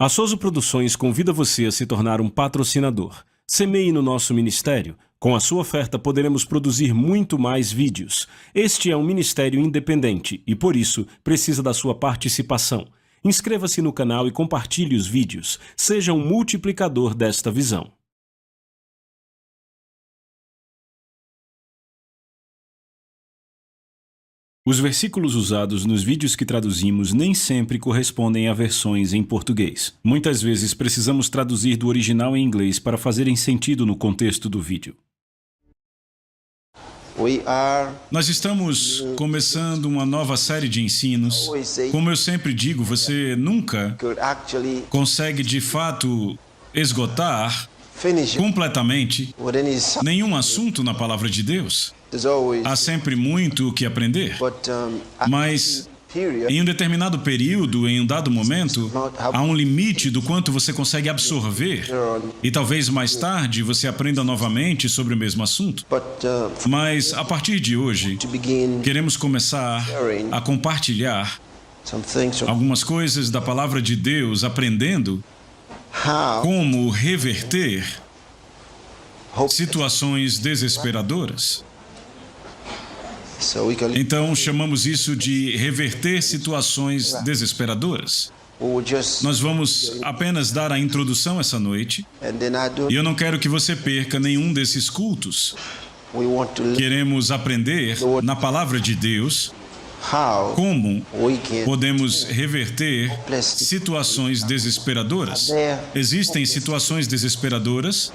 A Souza Produções convida você a se tornar um patrocinador. Semeie no nosso ministério. Com a sua oferta poderemos produzir muito mais vídeos. Este é um ministério independente e, por isso, precisa da sua participação. Inscreva-se no canal e compartilhe os vídeos. Seja um multiplicador desta visão. Os versículos usados nos vídeos que traduzimos nem sempre correspondem a versões em português. Muitas vezes precisamos traduzir do original em inglês para fazerem sentido no contexto do vídeo. Nós estamos começando uma nova série de ensinos. Como eu sempre digo, você nunca consegue de fato esgotar completamente nenhum assunto na Palavra de Deus. Há sempre muito o que aprender, mas em um determinado período, em um dado momento, há um limite do quanto você consegue absorver e talvez mais tarde você aprenda novamente sobre o mesmo assunto. Mas a partir de hoje, queremos começar a compartilhar algumas coisas da Palavra de Deus, aprendendo como reverter situações desesperadoras. Então, chamamos isso de reverter situações desesperadoras. Nós vamos apenas dar a introdução essa noite, e eu não quero que você perca nenhum desses cultos. Queremos aprender na Palavra de Deus como podemos reverter situações desesperadoras. Existem situações desesperadoras?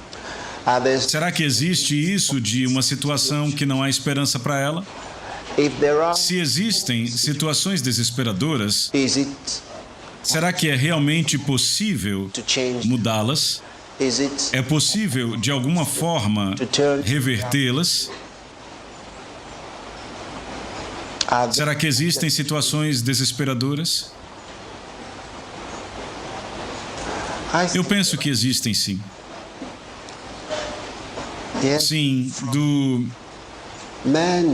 Será que existe isso de uma situação que não há esperança para ela? Se existem situações desesperadoras, será que é realmente possível mudá-las? É possível, de alguma forma, revertê-las? Será que existem situações desesperadoras? Eu penso que existem, sim. Sim,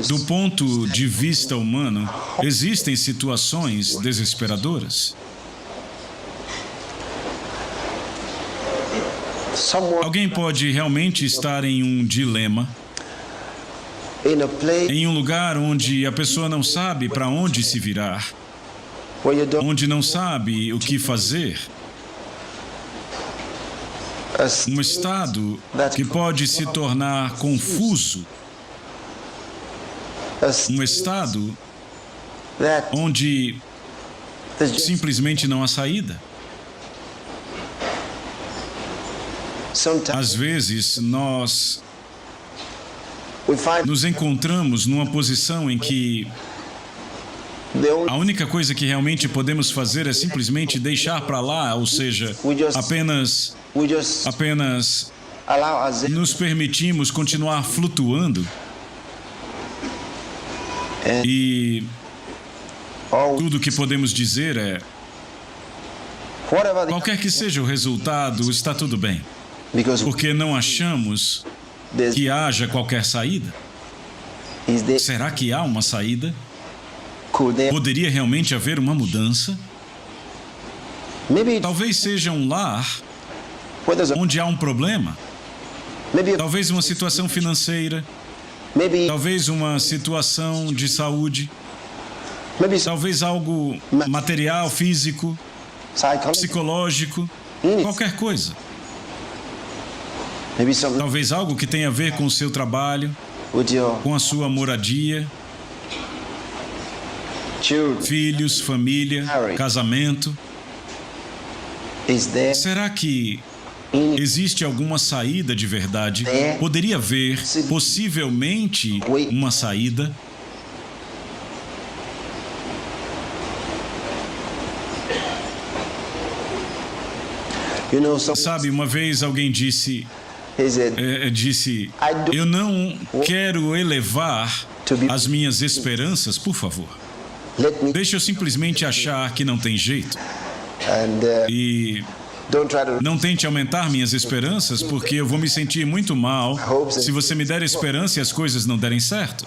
do ponto de vista humano, existem situações desesperadoras. Alguém pode realmente estar em um dilema, em um lugar onde a pessoa não sabe para onde se virar, onde não sabe o que fazer. Um estado que pode se tornar confuso. Um estado onde simplesmente não há saída. Às vezes, nós nos encontramos numa posição em que a única coisa que realmente podemos fazer é simplesmente deixar para lá, ou seja, apenas nos permitimos continuar flutuando. E tudo o que podemos dizer é: qualquer que seja o resultado, está tudo bem, porque não achamos que haja qualquer saída. Será que há uma saída? Poderia realmente haver uma mudança? Talvez seja um lar onde há um problema. Talvez uma situação financeira. Talvez uma situação de saúde. Talvez algo material, físico, psicológico, qualquer coisa. Talvez algo que tenha a ver com o seu trabalho, com a sua moradia, filhos, família, casamento. Será que existe alguma saída de verdade? Poderia haver, possivelmente, uma saída? Sabe, uma vez alguém disse, eu não quero elevar as minhas esperanças, por favor. Deixa eu simplesmente achar que não tem jeito. E não tente aumentar minhas esperanças, porque eu vou me sentir muito mal se você me der esperança e as coisas não derem certo.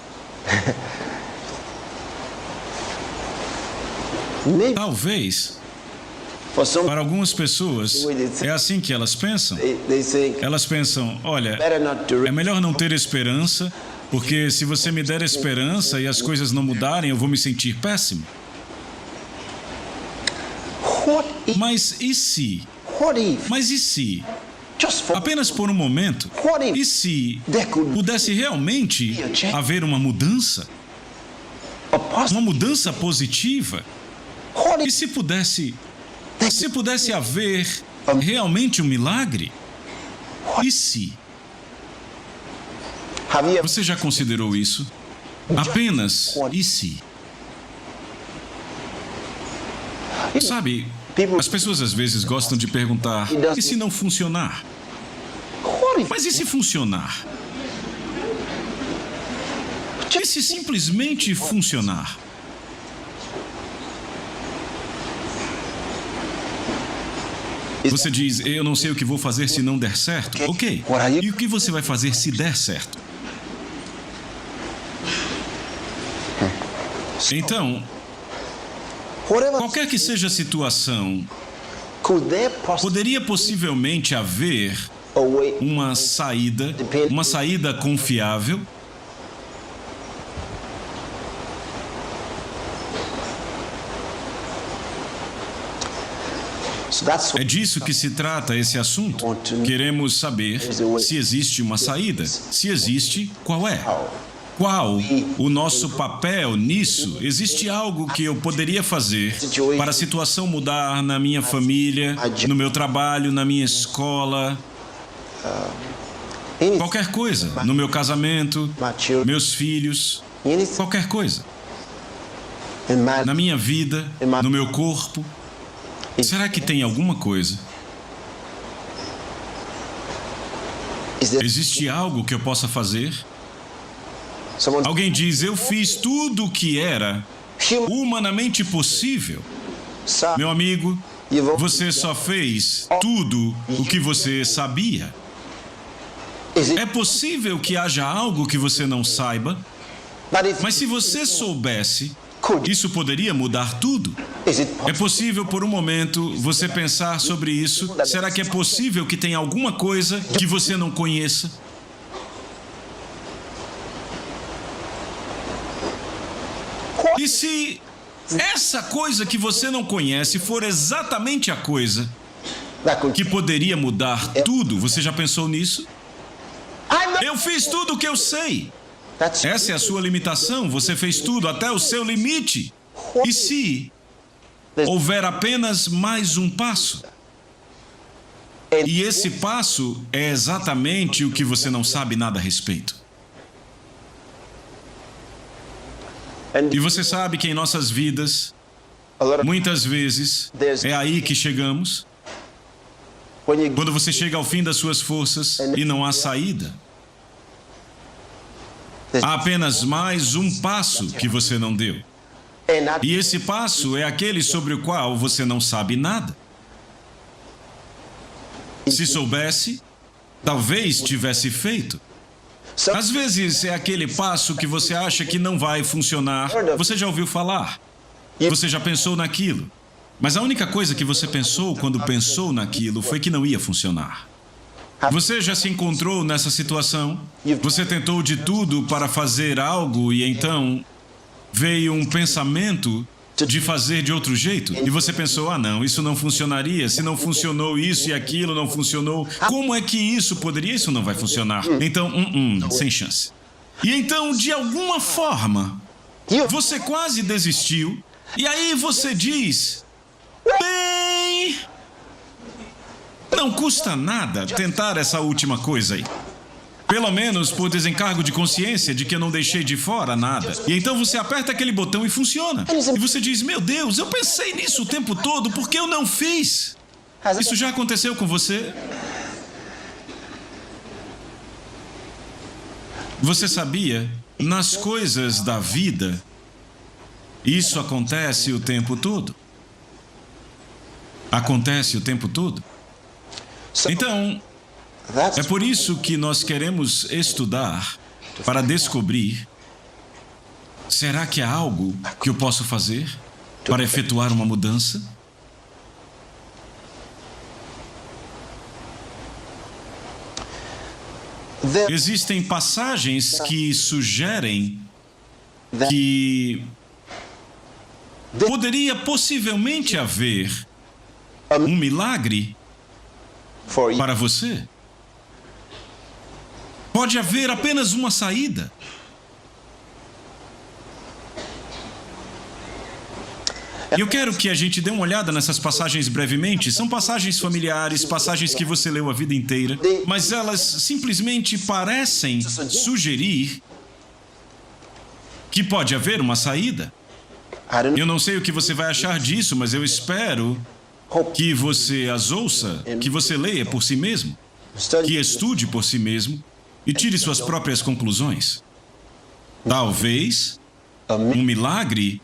Talvez Para algumas pessoas, é assim que elas pensam. Elas pensam, olha, é melhor não ter esperança, porque se você me der esperança e as coisas não mudarem, eu vou me sentir péssimo. Mas e se? Apenas por um momento, e se pudesse realmente haver uma mudança? Uma mudança positiva? E se pudesse haver realmente um milagre? E se? Você já considerou isso? Apenas e se? Sabe, as pessoas às vezes gostam de perguntar, e se não funcionar? Mas e se funcionar? E se simplesmente funcionar? Você diz, eu não sei o que vou fazer se não der certo. Ok. E o que você vai fazer se der certo? Então, qualquer que seja a situação, poderia possivelmente haver uma saída confiável? É disso que se trata esse assunto. Queremos saber se existe uma saída. Se existe, qual é? Qual o nosso papel nisso? Existe algo que eu poderia fazer para a situação mudar na minha família, no meu trabalho, na minha escola? Qualquer coisa. No meu casamento, meus filhos, qualquer coisa. Na minha vida, no meu corpo. Será que tem alguma coisa? Existe algo que eu possa fazer? Alguém diz, eu fiz tudo o que era humanamente possível. Meu amigo, você só fez tudo o que você sabia. É possível que haja algo que você não saiba? Mas se você soubesse, isso poderia mudar tudo? É possível por um momento você pensar sobre isso? Será que é possível que tenha alguma coisa que você não conheça? E se essa coisa que você não conhece for exatamente a coisa que poderia mudar tudo? Você já pensou nisso? Eu fiz tudo o que eu sei. Essa é a sua limitação. Você fez tudo até o seu limite. E se houver apenas mais um passo? E esse passo é exatamente o que você não sabe nada a respeito. E você sabe que em nossas vidas, muitas vezes, é aí que chegamos. Quando você chega ao fim das suas forças e não há saída. Há apenas mais um passo que você não deu. E esse passo é aquele sobre o qual você não sabe nada. Se soubesse, talvez tivesse feito. Às vezes é aquele passo que você acha que não vai funcionar. Você já ouviu falar? Você já pensou naquilo? Mas a única coisa que você pensou quando pensou naquilo foi que não ia funcionar. Você já se encontrou nessa situação? Você tentou de tudo para fazer algo e então veio um pensamento de fazer de outro jeito? E você pensou, não, isso não funcionaria. Se não funcionou isso e aquilo não funcionou, como é que isso poderia? Isso não vai funcionar. Então, sem chance. E então, de alguma forma, você quase desistiu. E aí você diz, bem, não custa nada tentar essa última coisa aí. Pelo menos por desencargo de consciência de que eu não deixei de fora nada. E então você aperta aquele botão e funciona. E você diz, meu Deus, eu pensei nisso o tempo todo, por que eu não fiz? Isso já aconteceu com você? Você sabia? Nas coisas da vida, isso acontece o tempo todo. Acontece o tempo todo. Então, é por isso que nós queremos estudar para descobrir, será que há algo que eu posso fazer para efetuar uma mudança? Existem passagens que sugerem que poderia possivelmente haver um milagre para você. Pode haver apenas uma saída. E eu quero que a gente dê uma olhada nessas passagens brevemente. São passagens familiares, passagens que você leu a vida inteira, mas elas simplesmente parecem sugerir que pode haver uma saída. Eu não sei o que você vai achar disso, mas eu espero que você as ouça, que você leia por si mesmo, que estude por si mesmo e tire suas próprias conclusões. Talvez um milagre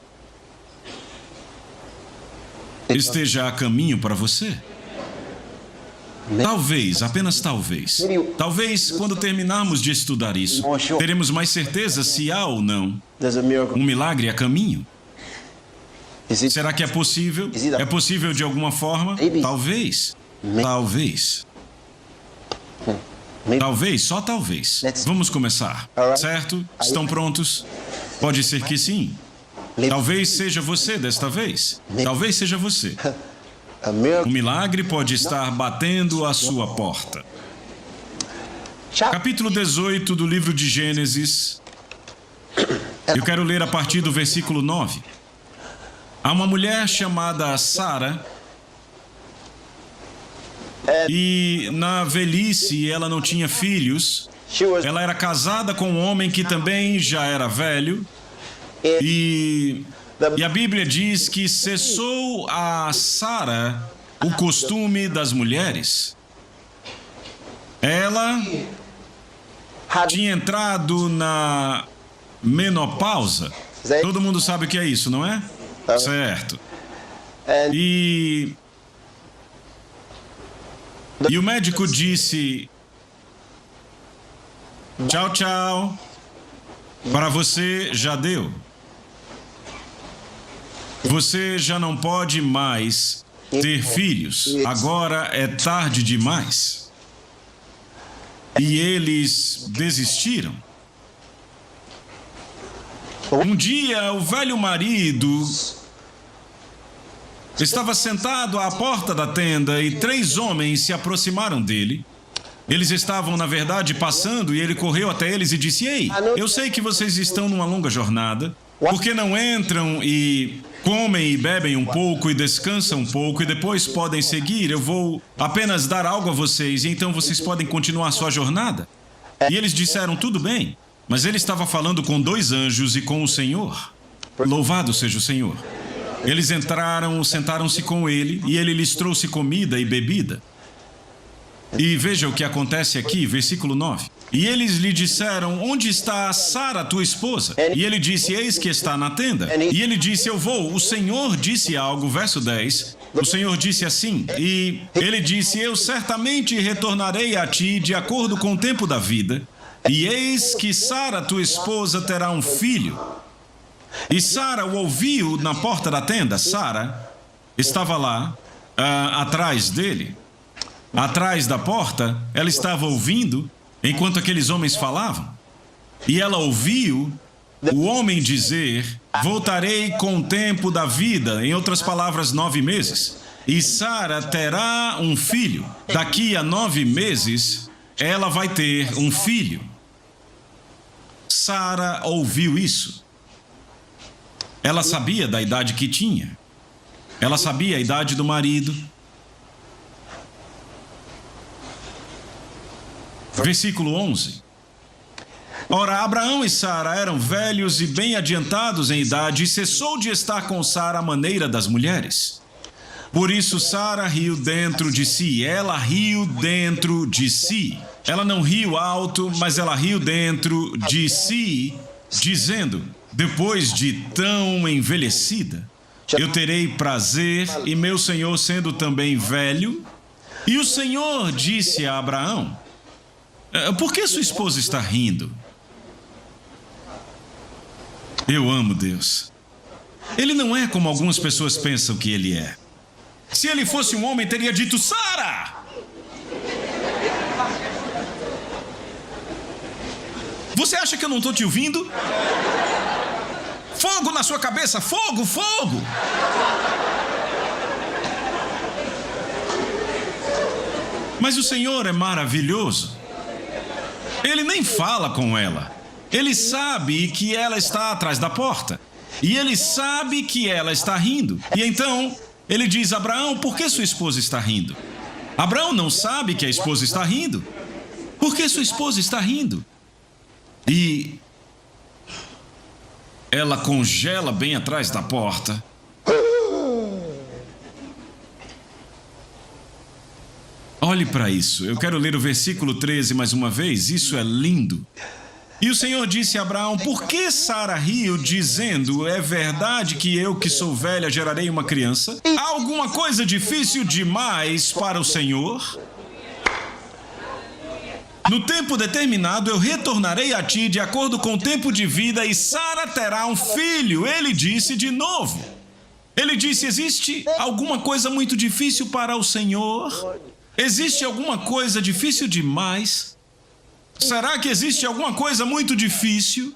esteja a caminho para você. Talvez, apenas talvez. Talvez, quando terminarmos de estudar isso, teremos mais certeza se há ou não um milagre a caminho. Será que é possível? É possível de alguma forma? Talvez. Talvez. Talvez, só talvez. Vamos começar, certo? Estão prontos? Pode ser que sim. Talvez seja você desta vez. Talvez seja você. O milagre pode estar batendo à sua porta. Capítulo 18 do livro de Gênesis. Eu quero ler a partir do versículo 9. Há uma mulher chamada Sara, e na velhice ela não tinha filhos. Ela era casada com um homem que também já era velho. E a Bíblia diz que cessou a Sara o costume das mulheres. Ela tinha entrado na menopausa. Todo mundo sabe o que é isso, não é? Certo. E o médico disse: tchau, tchau. Para você já deu. Você já não pode mais ter filhos. Agora é tarde demais. E eles desistiram. Um dia, o velho marido estava sentado à porta da tenda e 3 homens se aproximaram dele. Eles estavam, na verdade, passando, e ele correu até eles e disse: ei, eu sei que vocês estão numa longa jornada. Por que não entram e comem e bebem um pouco e descansam um pouco e depois podem seguir? Eu vou apenas dar algo a vocês e então vocês podem continuar sua jornada. E eles disseram: tudo bem. Mas ele estava falando com 2 anjos e com o Senhor. Louvado seja o Senhor. Eles entraram, sentaram-se com ele e ele lhes trouxe comida e bebida. E veja o que acontece aqui, versículo 9. E eles lhe disseram: onde está Sara, tua esposa? E ele disse: eis que está na tenda. E ele disse: eu vou. O Senhor disse algo, verso 10. O Senhor disse assim, e ele disse: eu certamente retornarei a ti de acordo com o tempo da vida. E eis que Sara, tua esposa, terá um filho. E Sara o ouviu na porta da tenda. Sara estava lá, atrás dele. Atrás da porta, ela estava ouvindo enquanto aqueles homens falavam. E ela ouviu o homem dizer: voltarei com o tempo da vida, em outras palavras, 9 meses. E Sara terá um filho. Daqui a 9 meses, ela vai ter um filho. Sara ouviu isso. Ela sabia da idade que tinha. Ela sabia a idade do marido. Versículo 11. Ora, Abraão e Sara eram velhos e bem adiantados em idade, e cessou de estar com Sara à maneira das mulheres. Por isso Sara riu dentro de si. Ela riu dentro de si. Ela não riu alto, mas ela riu dentro de si, dizendo: depois de tão envelhecida, eu terei prazer, e meu senhor sendo também velho. E o Senhor disse a Abraão: por que sua esposa está rindo? Eu amo Deus. Ele não é como algumas pessoas pensam que ele é. Se ele fosse um homem, teria dito: Sara! Você acha que eu não estou te ouvindo? Fogo na sua cabeça! Fogo! Fogo! Mas o Senhor é maravilhoso. Ele nem fala com ela. Ele sabe que ela está atrás da porta. E ele sabe que ela está rindo. E então, ele diz: Abraão, por que sua esposa está rindo? Abraão não sabe que a esposa está rindo. Por que sua esposa está rindo? E ela congela bem atrás da porta. Olhe para isso. Eu quero ler o versículo 13 mais uma vez. Isso é lindo. E o Senhor disse a Abraão: por que Sara riu, dizendo: é verdade que eu, que sou velha, gerarei uma criança? Há alguma coisa difícil demais para o Senhor? No tempo determinado, eu retornarei a ti de acordo com o tempo de vida, e Sara terá um filho. Ele disse de novo. Ele disse: existe alguma coisa muito difícil para o Senhor? Existe alguma coisa difícil demais? Será que existe alguma coisa muito difícil?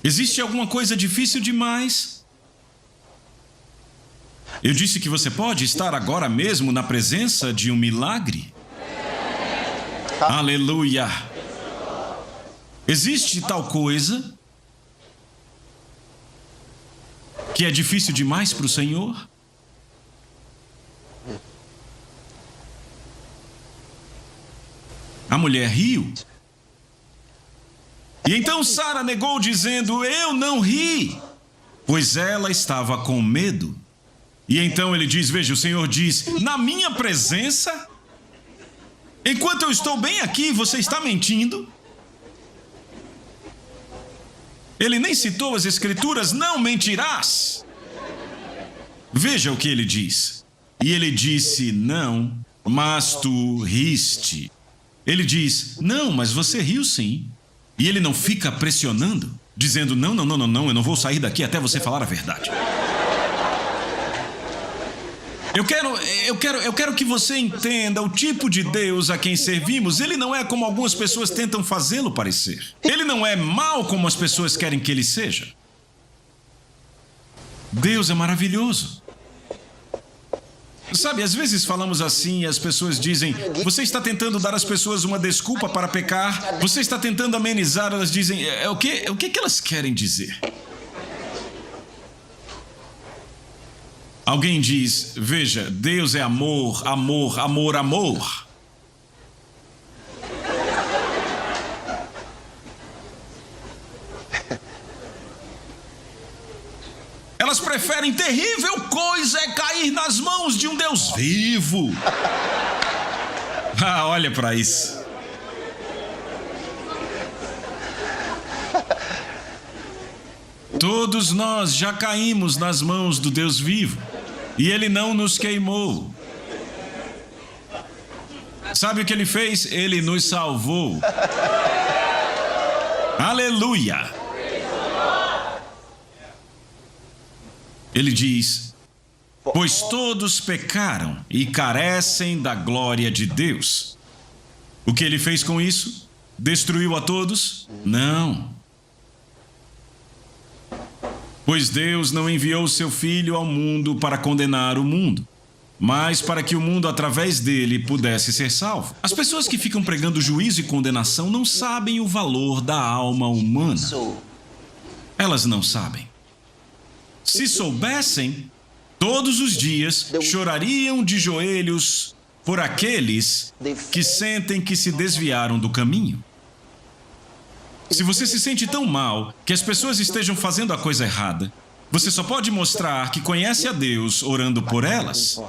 Existe alguma coisa difícil demais? Eu disse que você pode estar agora mesmo na presença de um milagre. Aleluia! Existe tal coisa que é difícil demais para o Senhor? A mulher riu. E então Sara negou, dizendo: eu não ri, pois ela estava com medo. E então ele diz: veja, o Senhor diz: na minha presença, enquanto eu estou bem aqui, você está mentindo? Ele nem citou as Escrituras: não mentirás. Veja o que ele diz. E ele disse: não, mas tu riste. Ele diz: não, mas você riu sim. E ele não fica pressionando, dizendo: não, eu não vou sair daqui até você falar a verdade. Eu quero que você entenda o tipo de Deus a quem servimos. Ele não é como algumas pessoas tentam fazê-lo parecer. Ele não é mau como as pessoas querem que ele seja. Deus é maravilhoso. Sabe, às vezes falamos assim e as pessoas dizem: você está tentando dar às pessoas uma desculpa para pecar, você está tentando amenizar. Elas dizem: o que elas querem dizer? Alguém diz: veja, Deus é amor, amor, amor, amor. Elas preferem: terrível coisa é cair nas mãos de um Deus vivo. Ah, olha para isso. Todos nós já caímos nas mãos do Deus vivo. E Ele não nos queimou. Sabe o que Ele fez? Ele nos salvou. Aleluia! Ele diz: pois todos pecaram e carecem da glória de Deus. O que Ele fez com isso? Destruiu a todos? Não. Pois Deus não enviou o seu Filho ao mundo para condenar o mundo, mas para que o mundo, através dele, pudesse ser salvo. As pessoas que ficam pregando juízo e condenação não sabem o valor da alma humana. Elas não sabem. Se soubessem, todos os dias chorariam de joelhos por aqueles que sentem que se desviaram do caminho. Se você se sente tão mal que as pessoas estejam fazendo a coisa errada, você só pode mostrar que conhece a Deus orando por elas.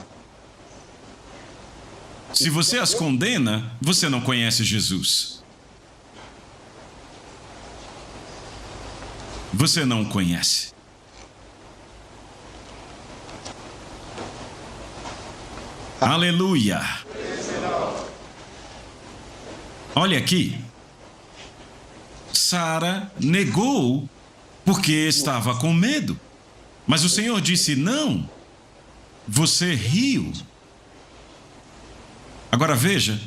Se você as condena, você não conhece Jesus. Você não o conhece. Aleluia! Olha aqui. Sara negou porque estava com medo. Mas o Senhor disse: não, você riu. Agora veja,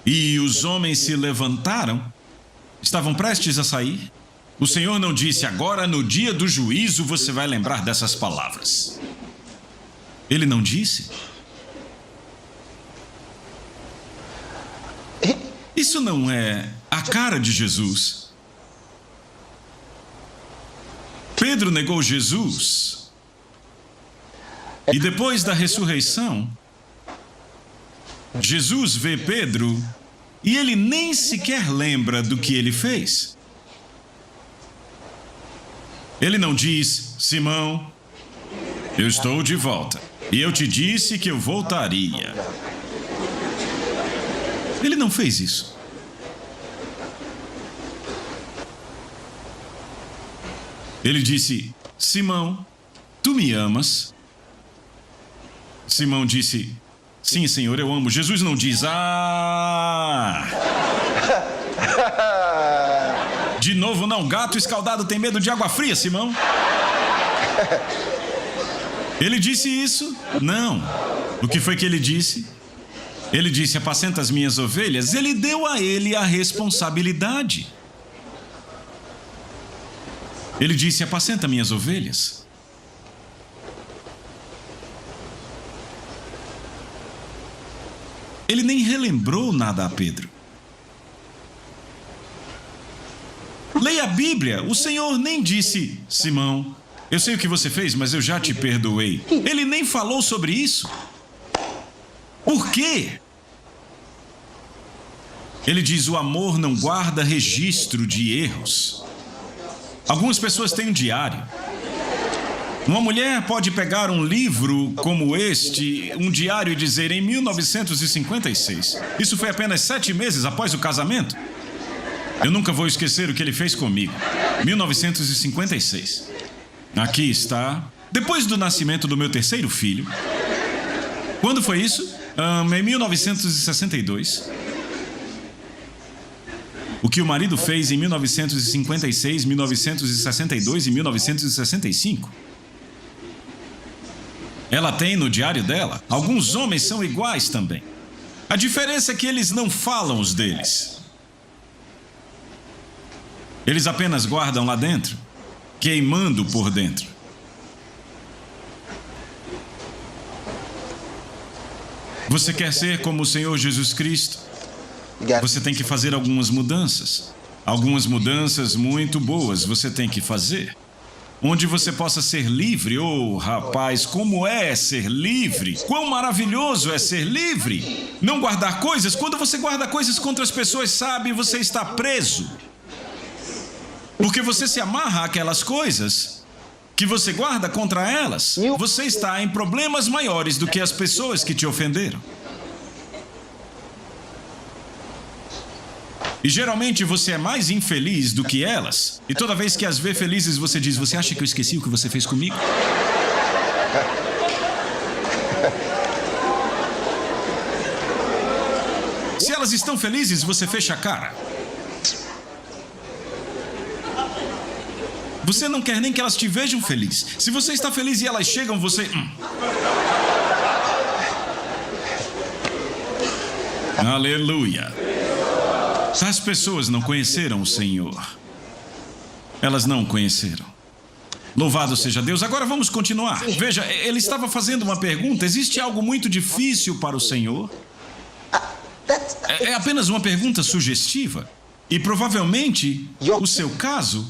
e os homens se levantaram, estavam prestes a sair. O Senhor não disse: agora no dia do juízo você vai lembrar dessas palavras. Ele não disse. Isso não é a cara de Jesus. Pedro negou Jesus. E depois da ressurreição, Jesus vê Pedro e ele nem sequer lembra do que ele fez. Ele não diz: Simão, eu estou de volta e eu te disse que eu voltaria. Ele não fez isso. Ele disse: Simão, tu me amas? Simão disse: sim, Senhor, eu amo. Jesus não diz: ah! De novo não, gato escaldado tem medo de água fria, Simão. Ele disse isso? Não. O que foi que ele disse? Ele disse: apacenta as minhas ovelhas. Ele deu a ele a responsabilidade. Ele disse: apacenta minhas ovelhas. Ele nem relembrou nada a Pedro. Leia a Bíblia. O Senhor nem disse: Simão, eu sei o que você fez, mas eu já te perdoei. Ele nem falou sobre isso. Por quê? Ele diz: o amor não guarda registro de erros. Algumas pessoas têm um diário. Uma mulher pode pegar um livro como este, um diário, e dizer: em 1956. Isso foi apenas 7 meses após o casamento. Eu nunca vou esquecer o que ele fez comigo. 1956. Aqui está. Depois do nascimento do meu terceiro filho. Quando foi isso? Em 1962. O que o marido fez em 1956, 1962 e 1965. Ela tem no diário dela. Alguns homens são iguais também. A diferença é que eles não falam os deles. Eles apenas guardam lá dentro, queimando por dentro. Você quer ser como o Senhor Jesus Cristo? Você tem que fazer algumas mudanças. Algumas mudanças muito boas você tem que fazer. Onde você possa ser livre. Oh, rapaz, como é ser livre? Quão maravilhoso é ser livre! Não guardar coisas. Quando você guarda coisas contra as pessoas, sabe, você está preso. Porque você se amarra àquelas coisas que você guarda contra elas. Você está em problemas maiores do que as pessoas que te ofenderam. E geralmente você é mais infeliz do que elas. E toda vez que as vê felizes, você diz: você acha que eu esqueci o que você fez comigo? Se elas estão felizes, você fecha a cara. Você não quer nem que elas te vejam feliz. Se você está feliz e elas chegam, você... Aleluia. As pessoas não conheceram o Senhor. Elas não o conheceram. Louvado seja Deus. Agora vamos continuar. Veja, ele estava fazendo uma pergunta. Existe algo muito difícil para o Senhor? É apenas uma pergunta sugestiva. E provavelmente, o seu caso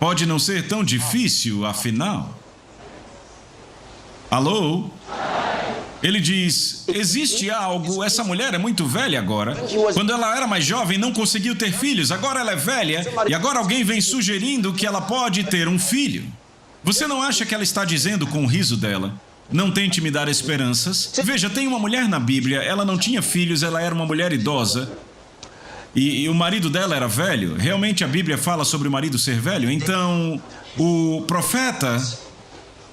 pode não ser tão difícil, afinal. Alô? Ele diz: existe algo, essa mulher é muito velha agora. Quando ela era mais jovem, não conseguiu ter filhos. Agora ela é velha e agora alguém vem sugerindo que ela pode ter um filho. Você não acha que ela está dizendo com o riso dela: não tente me dar esperanças? Veja, tem uma mulher na Bíblia, ela não tinha filhos, ela era uma mulher idosa. E o marido dela era velho. Realmente a Bíblia fala sobre o marido ser velho. Então, o profeta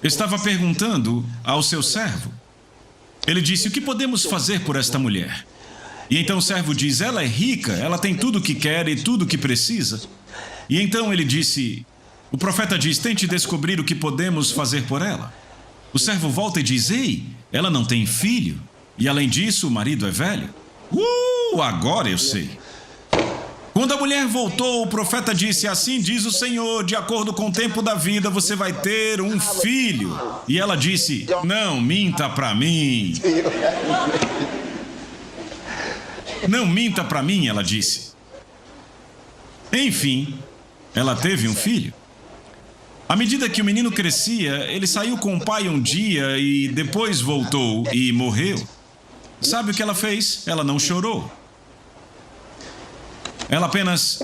estava perguntando ao seu servo. Ele disse: o que podemos fazer por esta mulher? E então o servo diz: ela é rica, ela tem tudo o que quer e tudo o que precisa. E então ele disse: O profeta diz: tente descobrir o que podemos fazer por ela. O servo volta e diz: ei, ela não tem filho. E além disso, o marido é velho. Agora eu sei. Quando a mulher voltou, o profeta disse: assim diz o Senhor, de acordo com o tempo da vida, você vai ter um filho. E ela disse: não minta para mim. Não minta para mim, ela disse. Enfim, ela teve um filho. À medida que o menino crescia, ele saiu com o pai um dia e depois voltou e morreu. Sabe o que ela fez? Ela não chorou. Ela apenas...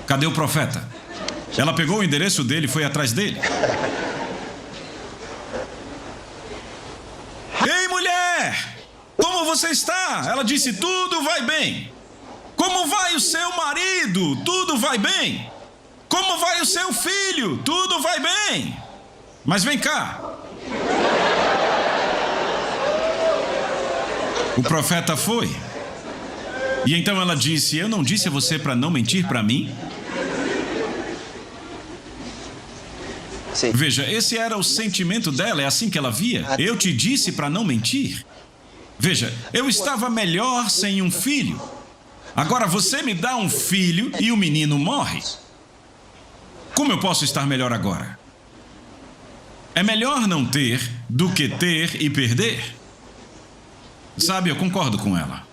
Cadê o profeta? Ela pegou o endereço dele e foi atrás dele. Ei, mulher! Como você está? Ela disse: tudo vai bem. Como vai o seu marido? Tudo vai bem. Como vai o seu filho? Tudo vai bem. Mas vem cá. O profeta foi. E então ela disse: eu não disse a você para não mentir para mim? Veja, esse era o sentimento dela, é assim que ela via. Eu te disse para não mentir. Veja, eu estava melhor sem um filho. Agora você me dá um filho e o menino morre. Como eu posso estar melhor agora? É melhor não ter do que ter e perder. Sabe, eu concordo com ela.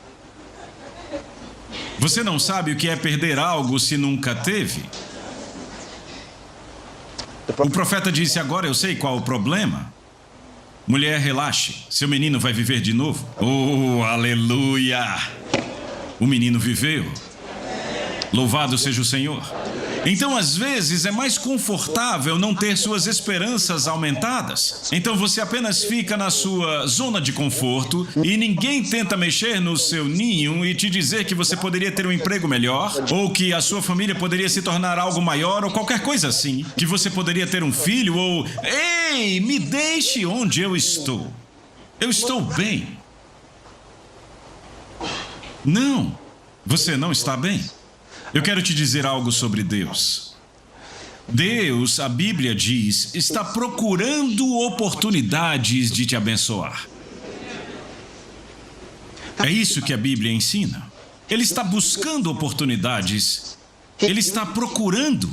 Você não sabe o que é perder algo se nunca teve. O profeta disse: agora eu sei qual o problema. Mulher, relaxe, seu menino vai viver de novo. Oh, aleluia! O menino viveu. Louvado seja o Senhor. Então, às vezes, é mais confortável não ter suas esperanças aumentadas. Então, você apenas fica na sua zona de conforto e ninguém tenta mexer no seu ninho e te dizer que você poderia ter um emprego melhor, ou que a sua família poderia se tornar algo maior, ou qualquer coisa assim. Que você poderia ter um filho, ou... Ei, me deixe onde eu estou. Eu estou bem. Não, você não está bem. Eu quero te dizer algo sobre Deus. Deus, a Bíblia diz, está procurando oportunidades de te abençoar. É isso que a Bíblia ensina. Ele está buscando oportunidades. Ele está procurando.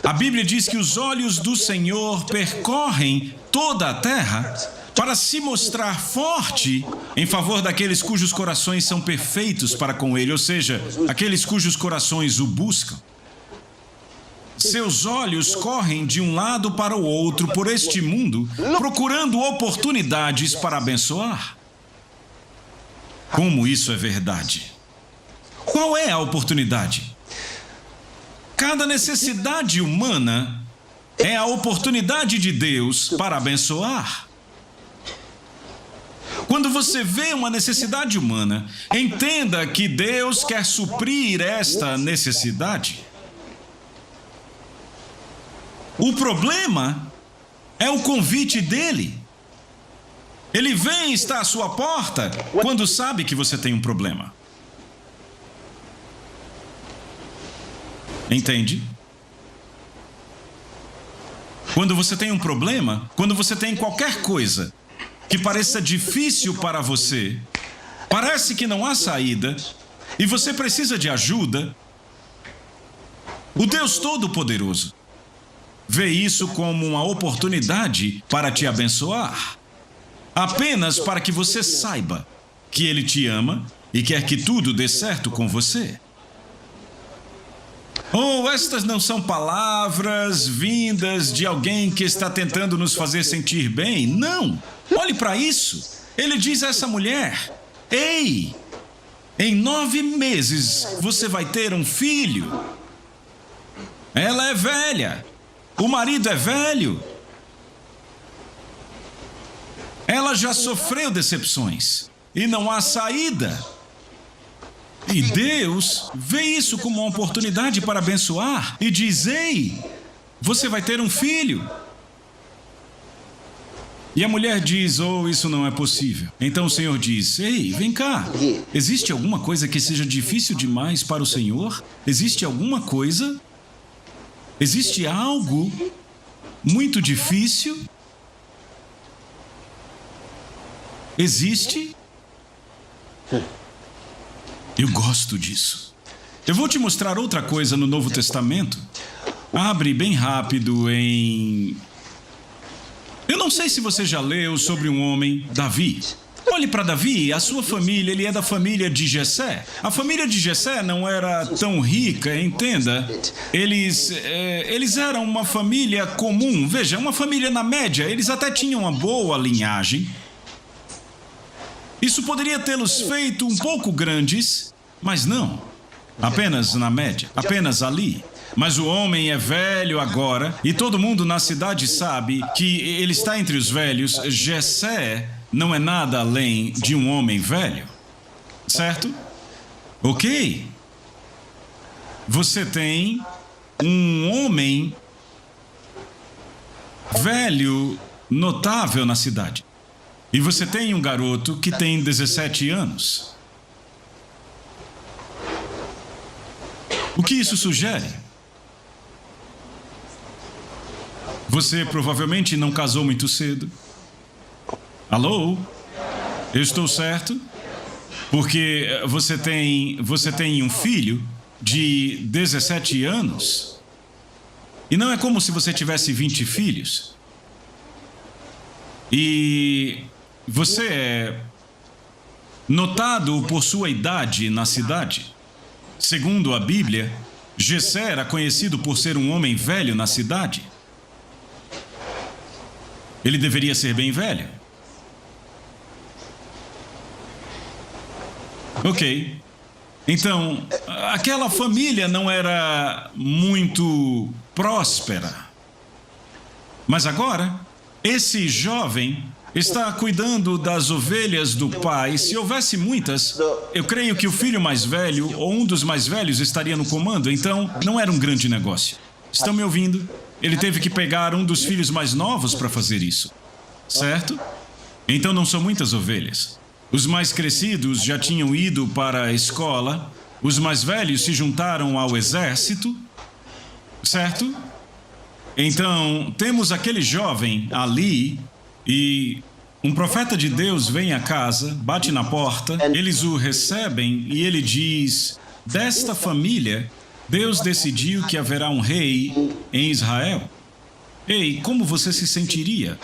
A Bíblia diz que os olhos do Senhor percorrem toda a terra para se mostrar forte em favor daqueles cujos corações são perfeitos para com Ele, ou seja, aqueles cujos corações o buscam. Seus olhos correm de um lado para o outro por este mundo, procurando oportunidades para abençoar. Como isso é verdade? Qual é a oportunidade? Cada necessidade humana é a oportunidade de Deus para abençoar. Quando você vê uma necessidade humana, entenda que Deus quer suprir esta necessidade. O problema é o convite dele. Ele vem e está à sua porta quando sabe que você tem um problema. Entende? Quando você tem um problema, quando você tem qualquer coisa que pareça difícil para você, parece que não há saída, e você precisa de ajuda, o Deus Todo-Poderoso vê isso como uma oportunidade para te abençoar, apenas para que você saiba que Ele te ama e quer que tudo dê certo com você. Oh, estas não são palavras vindas de alguém que está tentando nos fazer sentir bem. Não! Olhe para isso. Ele diz a essa mulher: ei, em 9 meses você vai ter um filho. Ela é velha. O marido é velho. Ela já sofreu decepções e não há saída. E Deus vê isso como uma oportunidade para abençoar e diz: ei, você vai ter um filho. E a mulher diz, oh, isso não é possível. Então o Senhor diz, ei, vem cá. Existe alguma coisa que seja difícil demais para o Senhor? Existe alguma coisa? Existe algo muito difícil? Existe? Eu gosto disso. Eu vou te mostrar outra coisa no Novo Testamento. Abre bem rápido em... Eu não sei se você já leu sobre um homem, Davi. Olhe para Davi, a sua família, ele é da família de Jessé. A família de Jessé não era tão rica, entenda. Eles eram uma família comum, veja, uma família na média. Eles até tinham uma boa linhagem. Isso poderia tê-los feito um pouco grandes, mas não. Apenas na média, apenas ali. Mas o homem é velho agora, e todo mundo na cidade sabe que ele está entre os velhos. Jessé não é nada além de um homem velho, certo? Ok. Você tem um homem velho notável na cidade. E você tem um garoto que tem 17 anos. O que isso sugere? Você provavelmente não casou muito cedo. Alô? Eu estou certo? Porque você tem um filho de 17 anos. E não é como se você tivesse 20 filhos. E você é notado por sua idade na cidade. Segundo a Bíblia, Jessé era conhecido por ser um homem velho na cidade. Ele deveria ser bem velho. Ok. Então, aquela família não era muito próspera. Mas agora, esse jovem está cuidando das ovelhas do pai. Se houvesse muitas, eu creio que o filho mais velho, ou um dos mais velhos, estaria no comando. Então, não era um grande negócio. Estão me ouvindo? Ele teve que pegar um dos filhos mais novos para fazer isso. Certo? Então não são muitas ovelhas. Os mais crescidos já tinham ido para a escola. Os mais velhos se juntaram ao exército. Certo? Então, temos aquele jovem ali e um profeta de Deus vem à casa, bate na porta, eles o recebem e ele diz, desta família, Deus decidiu que haverá um rei em Israel. Ei, como você se sentiria?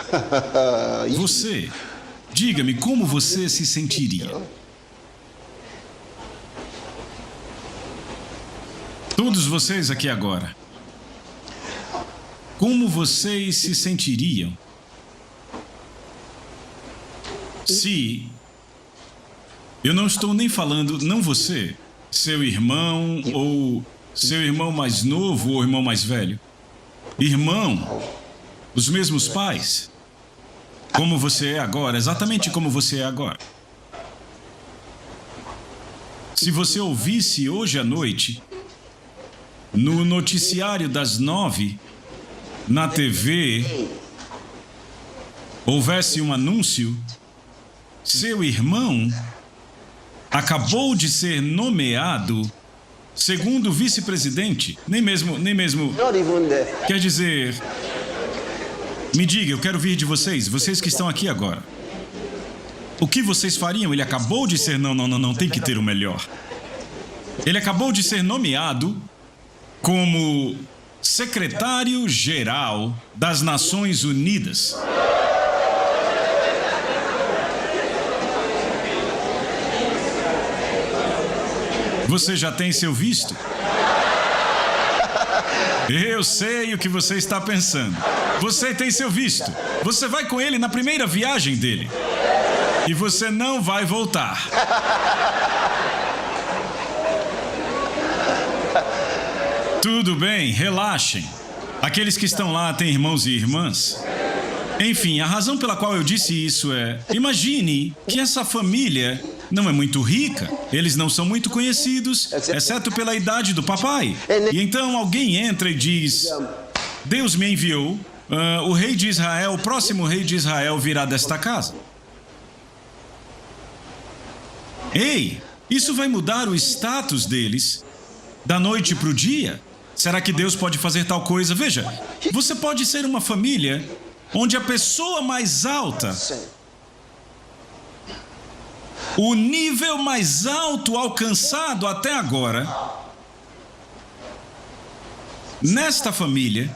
Você, diga-me como você se sentiria. Todos vocês aqui agora. Como vocês se sentiriam se... Eu não estou nem falando, não você, seu irmão ou seu irmão mais novo ou irmão mais velho. Irmão, os mesmos pais. Como você é agora, exatamente como você é agora. Se você ouvisse hoje à noite, no noticiário das 9, na TV, houvesse um anúncio, seu irmão acabou de ser nomeado segundo vice-presidente, nem mesmo, quer dizer, me diga, eu quero ouvir de vocês que estão aqui agora. O que vocês fariam? Ele acabou de ser, não, tem que ter o melhor. Ele acabou de ser nomeado como secretário-geral das Nações Unidas. Você já tem seu visto? Eu sei o que você está pensando. Você tem seu visto. Você vai com ele na primeira viagem dele. E você não vai voltar. Tudo bem, relaxem. Aqueles que estão lá têm irmãos e irmãs. Enfim, a razão pela qual eu disse isso é... Imagine que essa família não é muito rica. Eles não são muito conhecidos, exceto pela idade do papai. E então alguém entra e diz... Deus me enviou o rei de Israel, o próximo rei de Israel virá desta casa. Ei, isso vai mudar o status deles da noite para o dia? Será que Deus pode fazer tal coisa? Veja, você pode ser uma família onde a pessoa mais alta, o nível mais alto alcançado até agora, nesta família,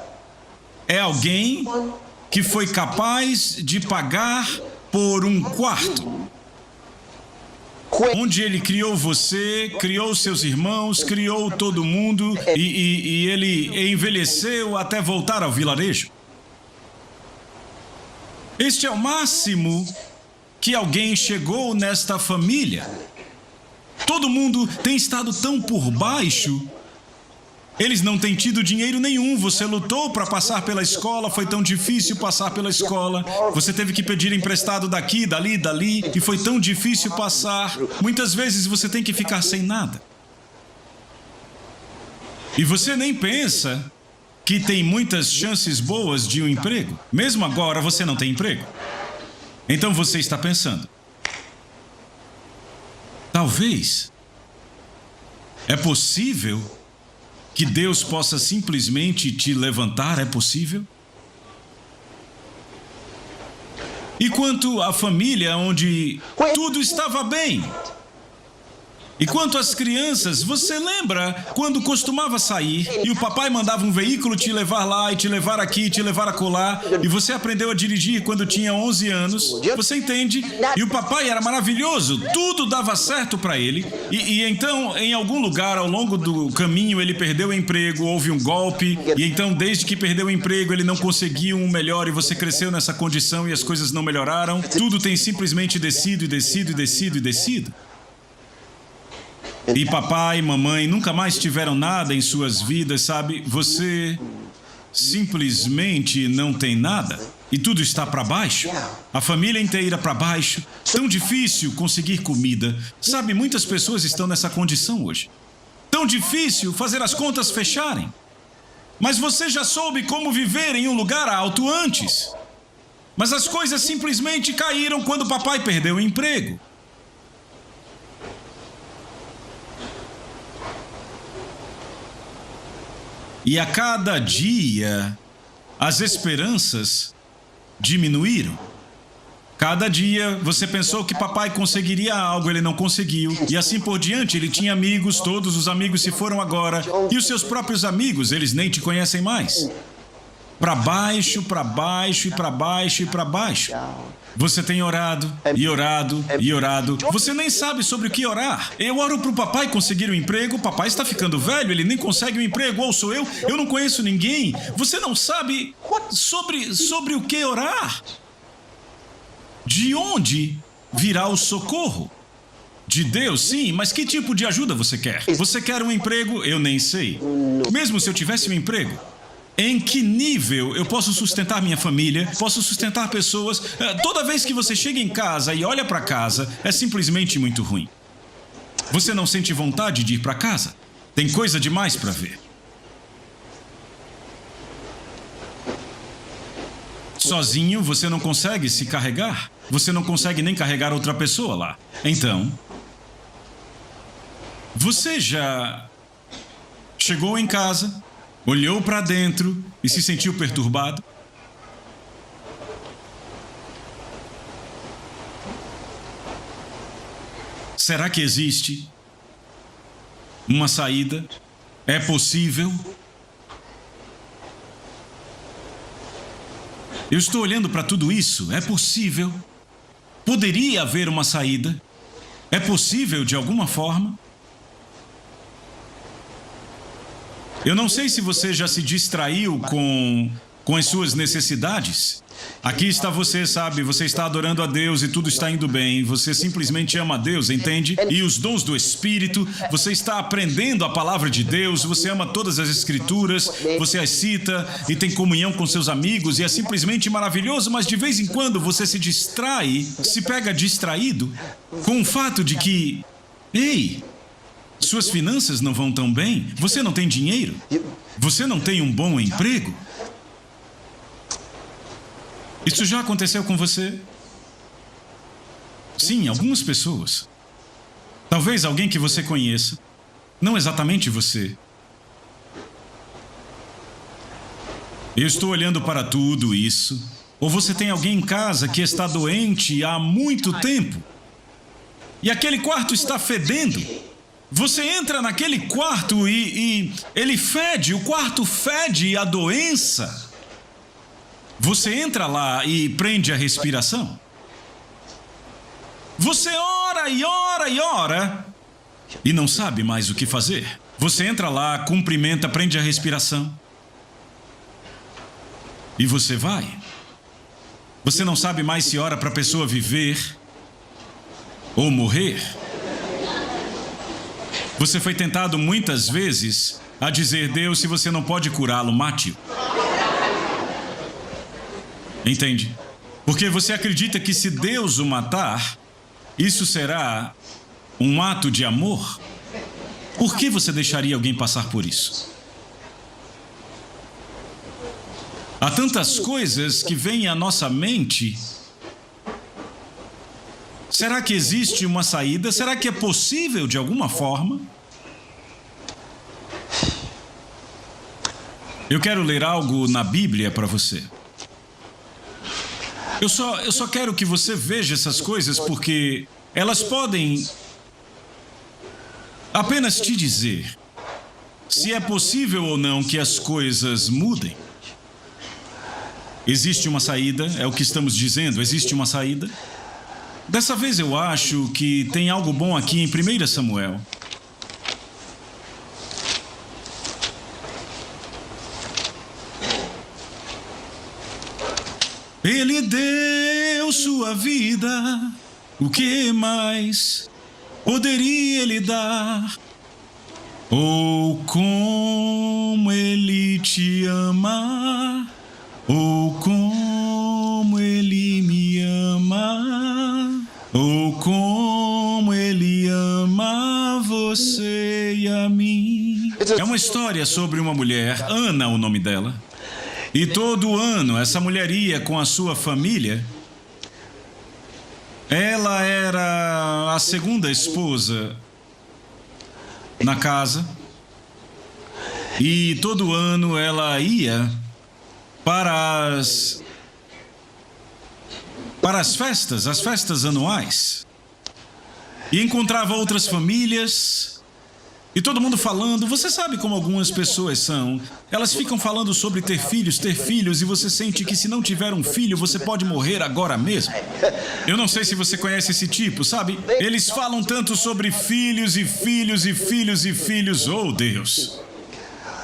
é alguém que foi capaz de pagar por um quarto, onde ele criou você, criou seus irmãos, criou todo mundo e ele envelheceu até voltar ao vilarejo. Este é o máximo que alguém chegou nesta família. Todo mundo tem estado tão por baixo. Eles não têm tido dinheiro nenhum. Você lutou para passar pela escola, foi tão difícil passar pela escola. Você teve que pedir emprestado daqui, dali, e foi tão difícil passar. Muitas vezes você tem que ficar sem nada. E você nem pensa que tem muitas chances boas de um emprego. Mesmo agora você não tem emprego. Então você está pensando, talvez é possível que Deus possa simplesmente te levantar? É possível? E quanto à família onde tudo estava bem? E quanto às crianças, você lembra quando costumava sair e o papai mandava um veículo te levar lá e te levar aqui, te levar acolá, e você aprendeu a dirigir quando tinha 11 anos, você entende? E o papai era maravilhoso, tudo dava certo para ele, e então, em algum lugar ao longo do caminho, ele perdeu o emprego, houve um golpe, e então, desde que perdeu o emprego, ele não conseguiu um melhor, e você cresceu nessa condição e as coisas não melhoraram, tudo tem simplesmente descido, e descido, e descido, e descido. E papai e mamãe nunca mais tiveram nada em suas vidas, sabe? Você simplesmente não tem nada e tudo está para baixo. A família inteira para baixo. Tão difícil conseguir comida. Sabe, muitas pessoas estão nessa condição hoje. Tão difícil fazer as contas fecharem. Mas você já soube como viver em um lugar alto antes. Mas as coisas simplesmente caíram quando papai perdeu o emprego. E a cada dia, as esperanças diminuíram. Cada dia, você pensou que papai conseguiria algo, ele não conseguiu. E assim por diante, ele tinha amigos, todos os amigos se foram agora. E os seus próprios amigos, eles nem te conhecem mais. Para baixo, para baixo, e para baixo, e para baixo. Você tem orado, e orado, e orado. Você nem sabe sobre o que orar. Eu oro para o papai conseguir um emprego. O papai está ficando velho, ele nem consegue um emprego. Ou sou eu não conheço ninguém. Você não sabe sobre o que orar. De onde virá o socorro? De Deus, sim, mas que tipo de ajuda você quer? Você quer um emprego? Eu nem sei. Mesmo se eu tivesse um emprego, em que nível eu posso sustentar minha família, posso sustentar pessoas? Toda vez que você chega em casa e olha para casa, é simplesmente muito ruim. Você não sente vontade de ir para casa? Tem coisa demais para ver. Sozinho você não consegue se carregar. Você não consegue nem carregar outra pessoa lá. Então, você já chegou em casa, olhou para dentro e se sentiu perturbado? Será que existe uma saída? É possível? Eu estou olhando para tudo isso. É possível? Poderia haver uma saída? É possível de alguma forma? Eu não sei se você já se distraiu com as suas necessidades. Aqui está você, sabe, você está adorando a Deus e tudo está indo bem. Você simplesmente ama a Deus, entende? E os dons do Espírito, você está aprendendo a palavra de Deus, você ama todas as Escrituras, você as cita e tem comunhão com seus amigos e é simplesmente maravilhoso, mas de vez em quando você se distrai, se pega distraído com o fato de que, ei, suas finanças não vão tão bem, você não tem dinheiro, você não tem um bom emprego. Isso já aconteceu com você? Sim, algumas pessoas. Talvez alguém que você conheça. Não exatamente você. Eu estou olhando para tudo isso. Ou você tem alguém em casa que está doente há muito tempo. E aquele quarto está fedendo. Você entra naquele quarto e ele fede, o quarto fede a doença. Você entra lá e prende a respiração. Você ora e ora e ora e não sabe mais o que fazer. Você entra lá, cumprimenta, prende a respiração. E você vai. Você não sabe mais se ora para a pessoa viver ou morrer. Você foi tentado muitas vezes a dizer: Deus, se você não pode curá-lo, mate-o. Entende? Porque você acredita que se Deus o matar, isso será um ato de amor? Por que você deixaria alguém passar por isso? Há tantas coisas que vêm à nossa mente. Será que existe uma saída? Será que é possível de alguma forma? Eu quero ler algo na Bíblia para você. Eu só quero que você veja essas coisas porque elas podem apenas te dizer se é possível ou não que as coisas mudem. Existe uma saída, é o que estamos dizendo, existe uma saída. Dessa vez eu acho que tem algo bom aqui em 1 Samuel. Ele deu sua vida, o que mais poderia ele dar? Oh, como ele te ama! Oh, como ele me ama! Oh, como ele ama você e a mim! É uma história sobre uma mulher, Ana, o nome dela. E todo ano essa mulher ia com a sua família. Ela era a segunda esposa na casa. E todo ano ela ia para as festas anuais. E encontrava outras famílias. E todo mundo falando. Você sabe como algumas pessoas são. Elas ficam falando sobre ter filhos, e você sente que se não tiver um filho, você pode morrer agora mesmo. Eu não sei se você conhece esse tipo, sabe? Eles falam tanto sobre filhos e filhos e filhos e filhos. Oh, Deus!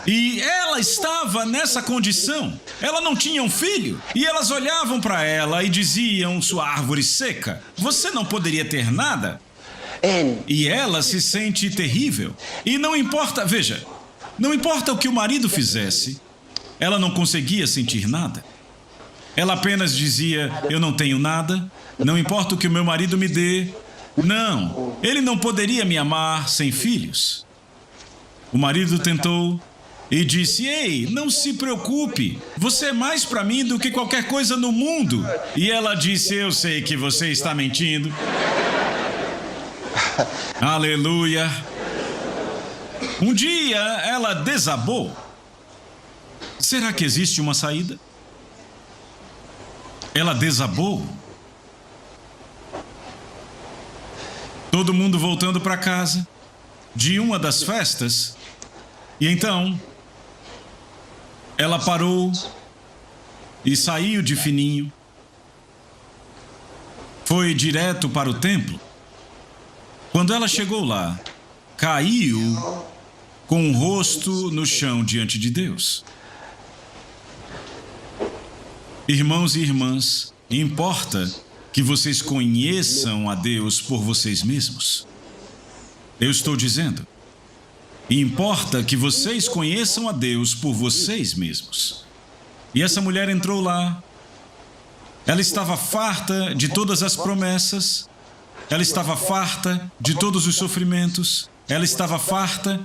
E ela estava nessa condição. Ela não tinha um filho. E elas olhavam para ela e diziam: sua árvore seca, você não poderia ter nada? E ela se sente terrível. E não importa, veja, não importa o que o marido fizesse, ela não conseguia sentir nada. Ela apenas dizia: eu não tenho nada, não importa o que o meu marido me dê. Não, ele não poderia me amar sem filhos. O marido tentou e disse: ei, não se preocupe, você é mais para mim do que qualquer coisa no mundo. E ela disse: eu sei que você está mentindo. Aleluia. Um dia ela desabou. Será que existe uma saída? Ela desabou. Todo mundo voltando para casa de uma das festas. E então ela parou e saiu de fininho. Foi direto para o templo. Quando ela chegou lá, caiu com o rosto no chão diante de Deus. Irmãos e irmãs, importa que vocês conheçam a Deus por vocês mesmos. Eu estou dizendo, importa que vocês conheçam a Deus por vocês mesmos. E essa mulher entrou lá. Ela estava farta de todas as promessas. Ela estava farta de todos os sofrimentos. Ela estava farta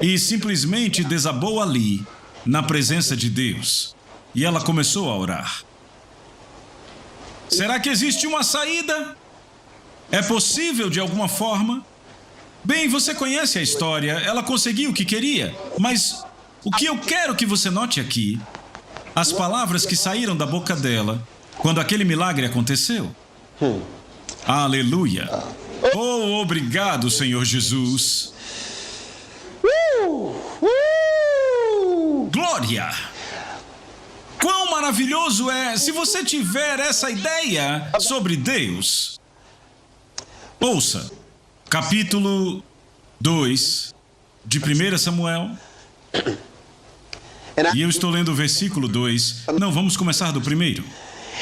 e simplesmente desabou ali, na presença de Deus. E ela começou a orar. Será que existe uma saída? É possível de alguma forma? Bem, você conhece a história, ela conseguiu o que queria, mas o que eu quero que você note aqui, as palavras que saíram da boca dela quando aquele milagre aconteceu. Aleluia! Oh, obrigado, Senhor Jesus! Glória! Quão maravilhoso é se você tiver essa ideia sobre Deus. Ouça, capítulo 2 de 1 Samuel. E eu estou lendo o versículo 2. Não, vamos começar do primeiro.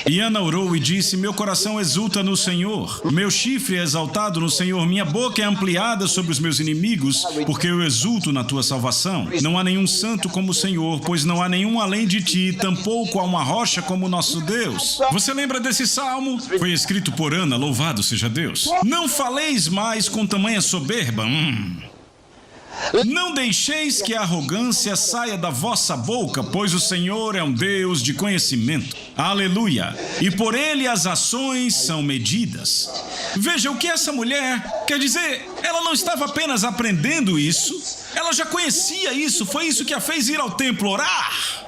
E Ana orou e disse: meu coração exulta no Senhor, meu chifre é exaltado no Senhor, minha boca é ampliada sobre os meus inimigos, porque eu exulto na tua salvação. Não há nenhum santo como o Senhor, pois não há nenhum além de ti, tampouco há uma rocha como o nosso Deus. Você lembra desse salmo? Foi escrito por Ana, louvado seja Deus. Não faleis mais com tamanha soberba. Não deixeis que a arrogância saia da vossa boca, pois o Senhor é um Deus de conhecimento. Aleluia! E por ele as ações são medidas. Veja o que essa mulher quer dizer. Ela não estava apenas aprendendo isso, ela já conhecia isso. Foi isso que a fez ir ao templo orar.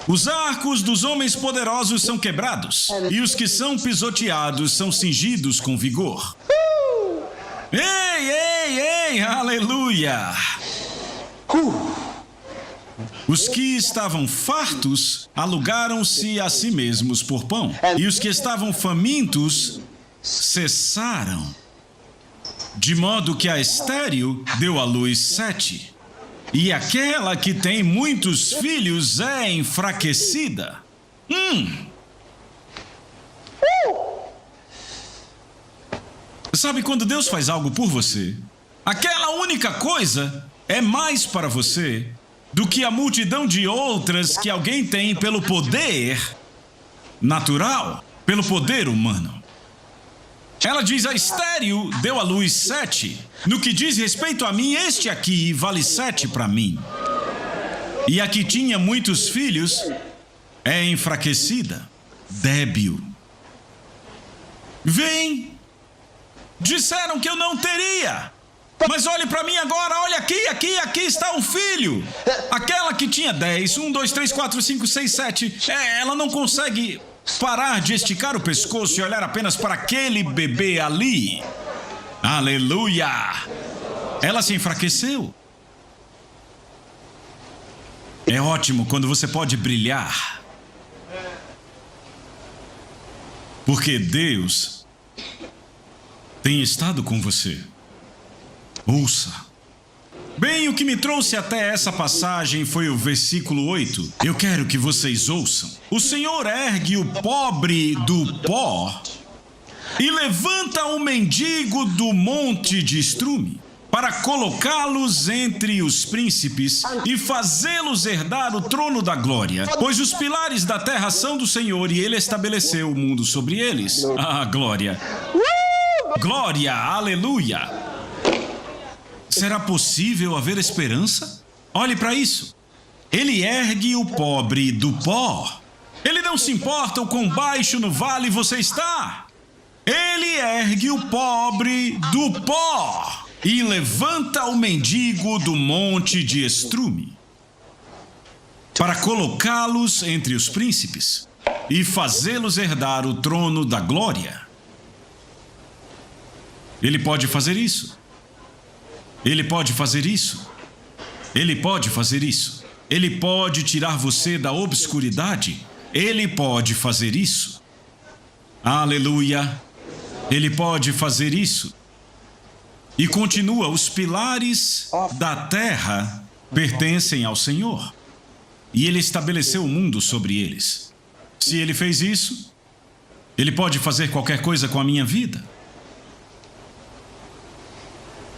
Os arcos dos homens poderosos são quebrados, e os que são pisoteados são cingidos com vigor. Ei, aleluia! Os que estavam fartos alugaram-se a si mesmos por pão, e os que estavam famintos cessaram. De modo que a estéril deu à luz 7. E aquela que tem muitos filhos é enfraquecida. Sabe quando Deus faz algo por você? Aquela única coisa é mais para você do que a multidão de outras que alguém tem pelo poder natural, pelo poder humano. Ela diz: a estéril deu à luz 7. No que diz respeito a mim, este aqui vale 7 para mim. E a que tinha muitos filhos é enfraquecida, débil. Vem! Disseram que eu não teria. Mas olhe para mim agora, olha aqui está um filho. Aquela que tinha 10, 1, 2, 3, 4, 5, 6, 7, ela não consegue parar de esticar o pescoço e olhar apenas para aquele bebê ali. Aleluia! Ela se enfraqueceu. É ótimo quando você pode brilhar. Porque Deus tem estado com você. Ouça. Bem, o que me trouxe até essa passagem foi o versículo 8. Eu quero que vocês ouçam. O Senhor ergue o pobre do pó e levanta o mendigo do monte de estrume, para colocá-los entre os príncipes e fazê-los herdar o trono da glória. Pois os pilares da terra são do Senhor e Ele estabeleceu o mundo sobre eles. Ah, glória! Glória, aleluia! Será possível haver esperança? Olhe para isso. Ele ergue o pobre do pó. Ele não se importa o quão baixo no vale você está. Ele ergue o pobre do pó e levanta o mendigo do monte de estrume, para colocá-los entre os príncipes e fazê-los herdar o trono da glória. Ele pode fazer isso. Ele pode fazer isso. Ele pode fazer isso. Ele pode tirar você da obscuridade. Ele pode fazer isso. Aleluia. Ele pode fazer isso. E continua: os pilares da terra pertencem ao Senhor. E Ele estabeleceu o mundo sobre eles. Se Ele fez isso, Ele pode fazer qualquer coisa com a minha vida.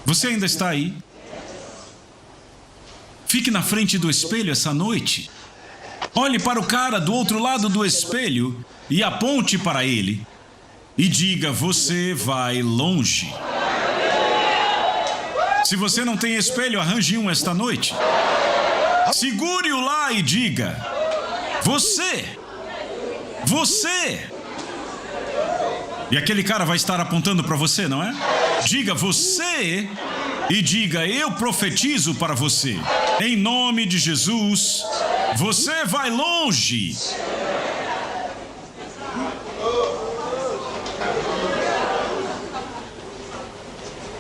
Você ainda está aí? Fique na frente do espelho essa noite. Olhe para o cara do outro lado do espelho e aponte para ele. E diga: você vai longe. Se você não tem espelho, arranje um esta noite. Segure-o lá e diga: você. E aquele cara vai estar apontando para você, não é? Diga você e diga: eu profetizo para você. Em nome de Jesus, você vai longe.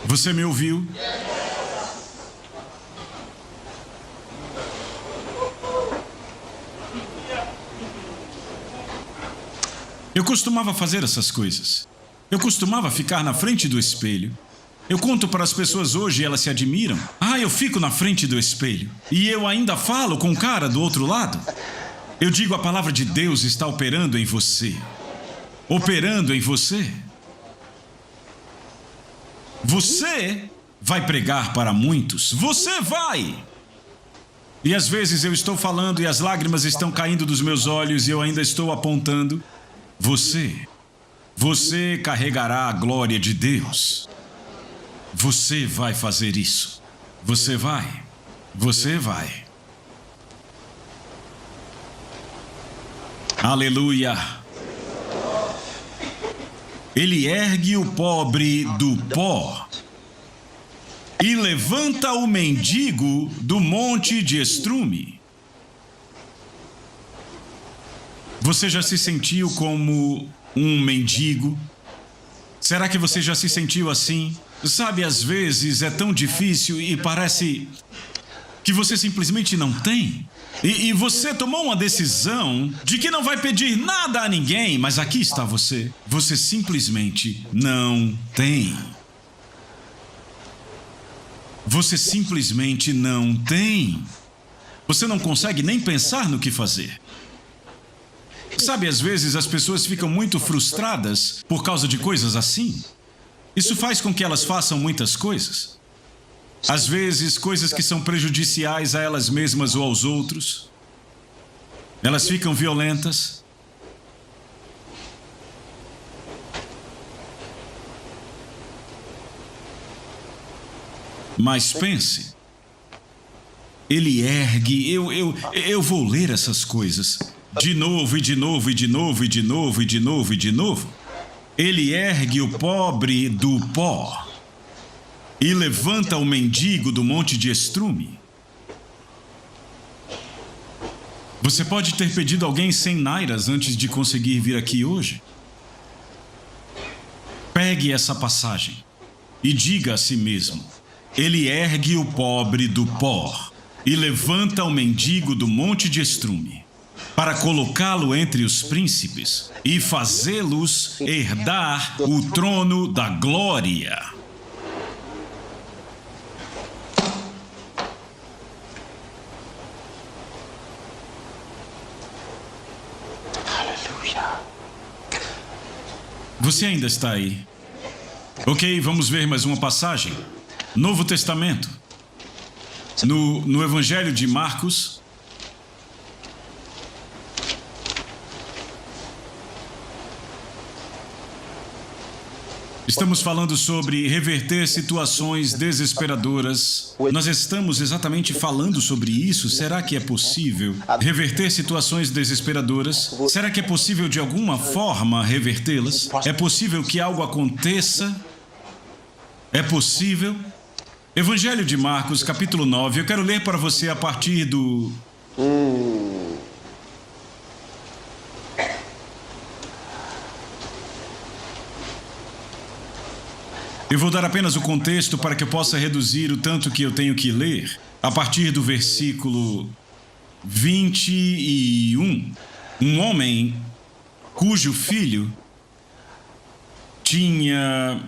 Você me ouviu? Eu costumava fazer essas coisas. Eu costumava ficar na frente do espelho. Eu conto para as pessoas hoje e elas se admiram. Eu fico na frente do espelho. E eu ainda falo com o cara do outro lado. Eu digo: a palavra de Deus está operando em você. Operando em você. Você vai pregar para muitos. Você vai! E às vezes eu estou falando e as lágrimas estão caindo dos meus olhos e eu ainda estou apontando. Você carregará a glória de Deus. Você vai fazer isso. Você vai. Aleluia. Ele ergue o pobre do pó e levanta o mendigo do monte de estrume. Você já se sentiu como um mendigo? Será que você já se sentiu assim? Sabe, às vezes é tão difícil e parece que você simplesmente não tem. E você tomou uma decisão de que não vai pedir nada a ninguém, mas aqui está você. Você simplesmente não tem. Você simplesmente não tem. Você não consegue nem pensar no que fazer. Sabe, às vezes as pessoas ficam muito frustradas por causa de coisas assim. Isso faz com que elas façam muitas coisas. Às vezes, coisas que são prejudiciais a elas mesmas ou aos outros. Elas ficam violentas. Mas pense, ele ergue, eu vou ler essas coisas. De novo, e de novo, e de novo, e de novo, e de novo, e de novo. Ele ergue o pobre do pó e levanta o mendigo do monte de estrume. Você pode ter pedido alguém 100 nairas antes de conseguir vir aqui hoje. Pegue essa passagem e diga a si mesmo: ele ergue o pobre do pó e levanta o mendigo do monte de estrume, para colocá-lo entre os príncipes e fazê-los herdar o trono da glória. Aleluia. Você ainda está aí? Ok, vamos ver mais uma passagem. Novo Testamento. No Evangelho de Marcos. Estamos falando sobre reverter situações desesperadoras. Nós estamos exatamente falando sobre isso. Será que é possível reverter situações desesperadoras? Será que é possível de alguma forma revertê-las? É possível que algo aconteça? É possível? Evangelho de Marcos, capítulo 9. Eu quero ler para você a partir do... Eu vou dar apenas o contexto para que eu possa reduzir o tanto que eu tenho que ler. A partir do versículo 21. Um homem cujo filho tinha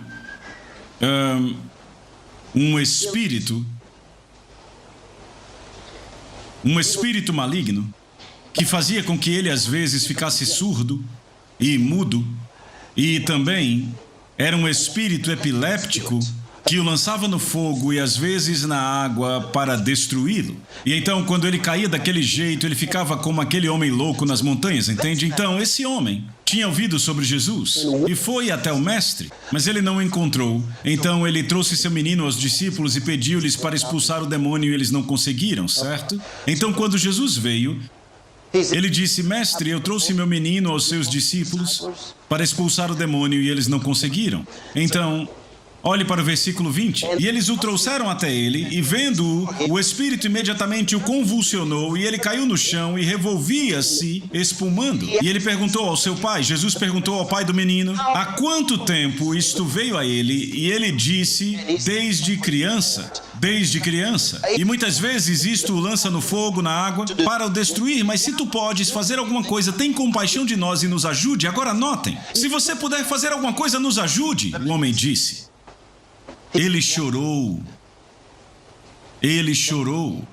um espírito maligno que fazia com que ele às vezes ficasse surdo e mudo, e também era um espírito epiléptico que o lançava no fogo e às vezes na água para destruí-lo. E então, quando ele caía daquele jeito, ele ficava como aquele homem louco nas montanhas, entende? Então, esse homem tinha ouvido sobre Jesus e foi até o mestre, mas ele não o encontrou. Então, ele trouxe seu menino aos discípulos e pediu-lhes para expulsar o demônio e eles não conseguiram, certo? Então, quando Jesus veio, ele disse: Mestre, eu trouxe meu menino aos seus discípulos para expulsar o demônio e eles não conseguiram. Então, olhe para o versículo 20. E eles o trouxeram até ele, e vendo-o, o espírito imediatamente o convulsionou, e ele caiu no chão e revolvia-se, espumando. E ele perguntou ao seu pai, Jesus perguntou ao pai do menino, há quanto tempo isto veio a ele? E ele disse, desde criança. Desde criança. E muitas vezes isto o lança no fogo, na água, para o destruir, mas se tu podes fazer alguma coisa, tem compaixão de nós e nos ajude. Agora notem, se você puder fazer alguma coisa, nos ajude, o homem disse. Ele chorou. Ele chorou.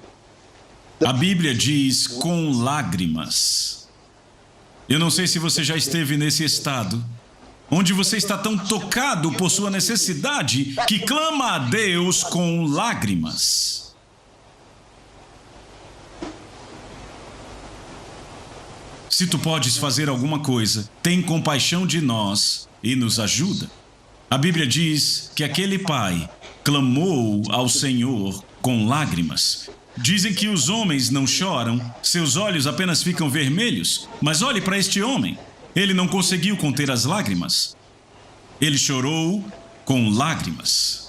A Bíblia diz com lágrimas. Eu não sei se você já esteve nesse estado, onde você está tão tocado por sua necessidade que clama a Deus com lágrimas. Se tu podes fazer alguma coisa, tem compaixão de nós e nos ajuda. A Bíblia diz que aquele pai clamou ao Senhor com lágrimas. Dizem que os homens não choram, seus olhos apenas ficam vermelhos. Mas olhe para este homem. Ele não conseguiu conter as lágrimas. Ele chorou com lágrimas.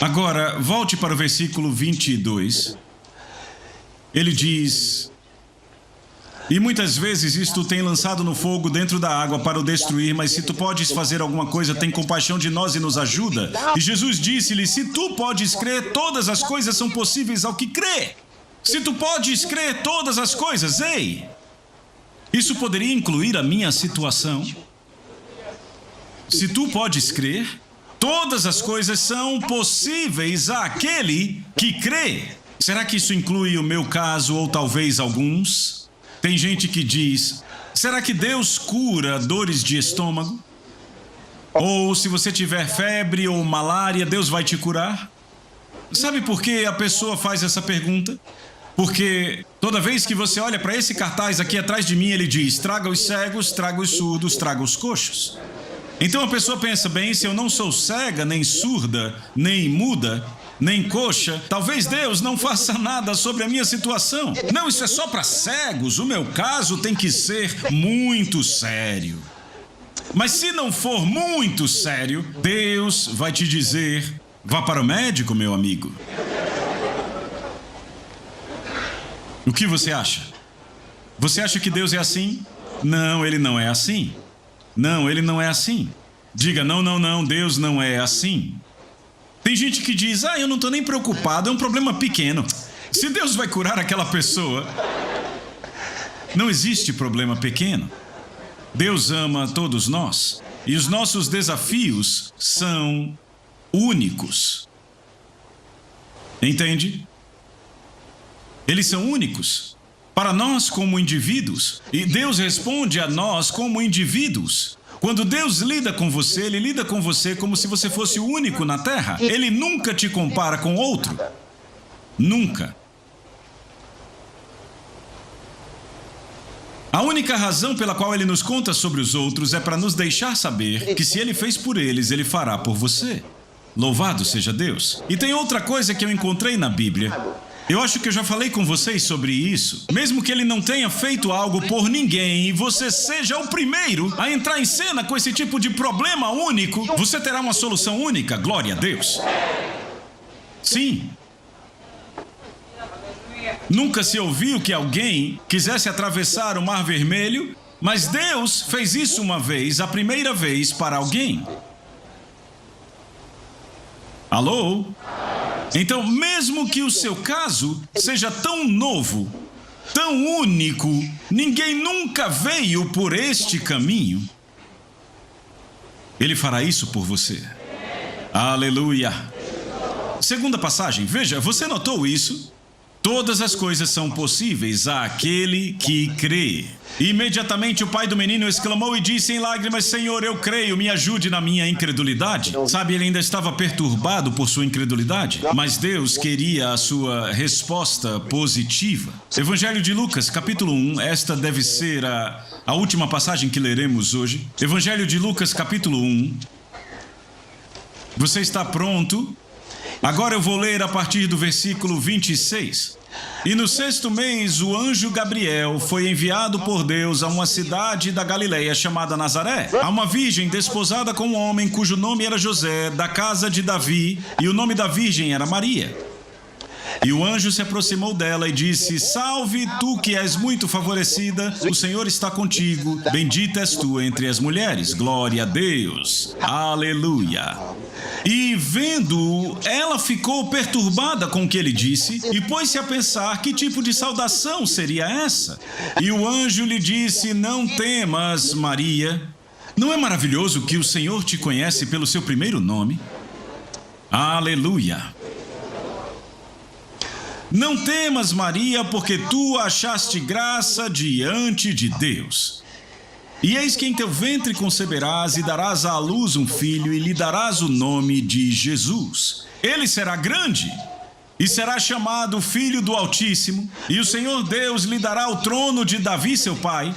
Agora, volte para o versículo 22. Ele diz: e muitas vezes isto tem lançado no fogo dentro da água para o destruir, mas se tu podes fazer alguma coisa, tem compaixão de nós e nos ajuda. E Jesus disse-lhe, se tu podes crer, todas as coisas são possíveis ao que crê. Se tu podes crer todas as coisas, ei! Isso poderia incluir a minha situação. Se tu podes crer, todas as coisas são possíveis àquele que crê. Será que isso inclui o meu caso ou talvez alguns? Tem gente que diz, será que Deus cura dores de estômago? Ou se você tiver febre ou malária, Deus vai te curar? Sabe por que a pessoa faz essa pergunta? Porque toda vez que você olha para esse cartaz aqui atrás de mim, ele diz, traga os cegos, traga os surdos, traga os coxos. Então a pessoa pensa, bem, se eu não sou cega, nem surda, nem muda, nem coxa, talvez Deus não faça nada sobre a minha situação. Não, isso é só para cegos, o meu caso tem que ser muito sério. Mas se não for muito sério, Deus vai te dizer, vá para o médico, meu amigo. O que você acha? Você acha que Deus é assim? Não, Ele não é assim. Não, Ele não é assim. Diga, não, não, não, Deus não é assim. Tem gente que diz, eu não estou nem preocupado, é um problema pequeno. Se Deus vai curar aquela pessoa, não existe problema pequeno. Deus ama todos nós e os nossos desafios são únicos. Entende? Eles são únicos para nós como indivíduos e Deus responde a nós como indivíduos. Quando Deus lida com você, Ele lida com você como se você fosse o único na Terra. Ele nunca te compara com outro. Nunca. A única razão pela qual Ele nos conta sobre os outros é para nos deixar saber que se Ele fez por eles, Ele fará por você. Louvado seja Deus. E tem outra coisa que eu encontrei na Bíblia. Eu acho que eu já falei com vocês sobre isso. Mesmo que Ele não tenha feito algo por ninguém e você seja o primeiro a entrar em cena com esse tipo de problema único, você terá uma solução única. Glória a Deus. Sim. Nunca se ouviu que alguém quisesse atravessar o Mar Vermelho, mas Deus fez isso uma vez, a primeira vez para alguém. Alô? Então, mesmo que o seu caso seja tão novo, tão único, ninguém nunca veio por este caminho, Ele fará isso por você. Aleluia! Segunda passagem, veja, você notou isso? Todas as coisas são possíveis àquele que crê. Imediatamente o pai do menino exclamou e disse em lágrimas: Senhor, eu creio, me ajude na minha incredulidade. Sabe, ele ainda estava perturbado por sua incredulidade, mas Deus queria a sua resposta positiva. Evangelho de Lucas, capítulo 1, esta deve ser a última passagem que leremos hoje. Evangelho de Lucas, capítulo 1. Você está pronto? Agora eu vou ler a partir do versículo 26. E no 6º mês, o anjo Gabriel foi enviado por Deus a uma cidade da Galileia chamada Nazaré, a uma virgem desposada com um homem cujo nome era José, da casa de Davi, e o nome da virgem era Maria. E o anjo se aproximou dela e disse: Salve, tu que és muito favorecida, o Senhor está contigo, bendita és tu entre as mulheres. Glória a Deus. Aleluia. E vendo-o, ela ficou perturbada com o que ele disse e pôs-se a pensar que tipo de saudação seria essa. E o anjo lhe disse: Não temas, Maria. Não é maravilhoso que o Senhor te conhece pelo seu primeiro nome? Aleluia. Não temas, Maria, porque tu achaste graça diante de Deus. E eis que em teu ventre conceberás e darás à luz um filho e lhe darás o nome de Jesus. Ele será grande e será chamado Filho do Altíssimo, e o Senhor Deus lhe dará o trono de Davi, seu pai.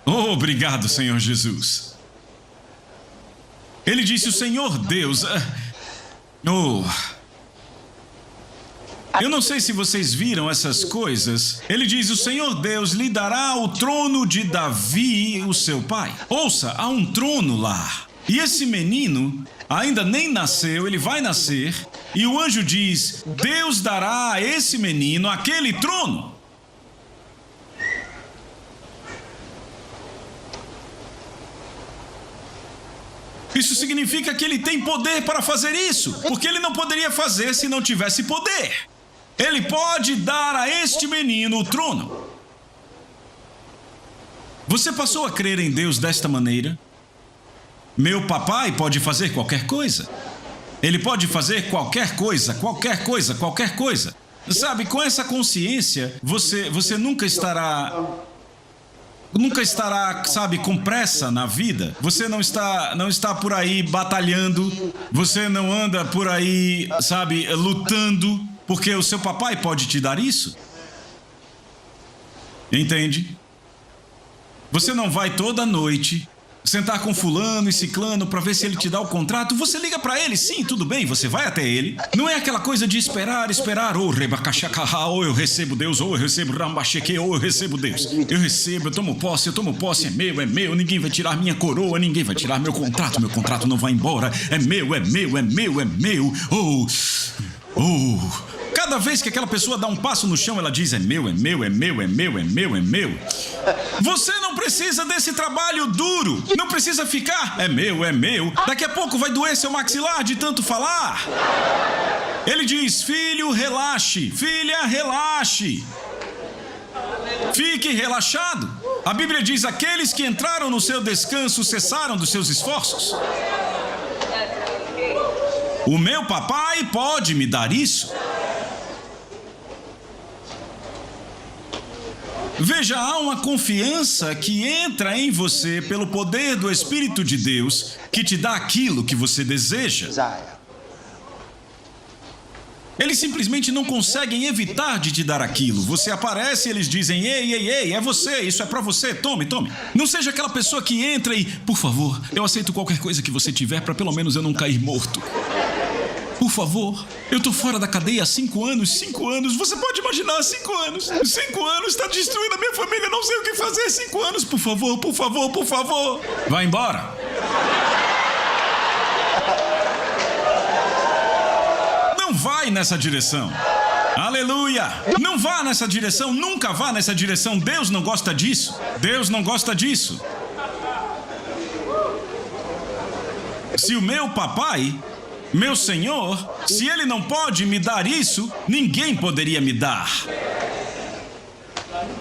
Oh, obrigado, Senhor Jesus. Ele disse: o Senhor Deus... Eu não sei se vocês viram essas coisas. Ele diz: o Senhor Deus lhe dará o trono de Davi, o seu pai. Ouça, há um trono lá. E esse menino ainda nem nasceu, ele vai nascer. E o anjo diz: Deus dará a esse menino aquele trono. Isso significa que ele tem poder para fazer isso, porque ele não poderia fazer se não tivesse poder. Ele pode dar a este menino o trono. Você passou a crer em Deus desta maneira? Meu papai pode fazer qualquer coisa. Ele pode fazer qualquer coisa, qualquer coisa, qualquer coisa. Sabe, com essa consciência, você nunca estará, sabe, com pressa na vida. Você não está por aí batalhando. Você não anda por aí, sabe, lutando. Porque o seu papai pode te dar isso. Entende? Você não vai toda noite sentar com fulano e ciclano para ver se ele te dá o contrato. Você liga para ele, sim, tudo bem, você vai até ele. Não é aquela coisa de esperar, ou rebacachacarra, ou eu recebo Deus, ou eu recebo rambacheque, ou eu recebo Deus. Eu recebo, eu tomo posse, é meu, ninguém vai tirar minha coroa, ninguém vai tirar meu contrato não vai embora, é meu. Cada vez que aquela pessoa dá um passo no chão, ela diz: é meu. Você não precisa desse trabalho duro. Não precisa ficar: é meu. Daqui a pouco vai doer seu maxilar de tanto falar. Ele diz: filho, relaxe. Filha, relaxe. Fique relaxado. A Bíblia diz: aqueles que entraram no seu descanso cessaram dos seus esforços. O meu papai pode me dar isso. Veja, há uma confiança que entra em você pelo poder do Espírito de Deus, que te dá aquilo que você deseja. Eles simplesmente não conseguem evitar de te dar aquilo. Você aparece e eles dizem: ei, é você, isso é pra você, tome. Não seja aquela pessoa que entra e: por favor, eu aceito qualquer coisa que você tiver para pelo menos eu não cair morto. Por favor, eu tô fora da cadeia há 5 anos. 5 anos, você pode imaginar, 5 anos. 5 anos, está destruindo a minha família, não sei o que fazer. 5 anos, por favor. Vai embora. Não vai nessa direção. Aleluia! Não vá nessa direção, nunca vá nessa direção. Deus não gosta disso. Se o meu papai, meu Senhor, se Ele não pode me dar isso, ninguém poderia me dar.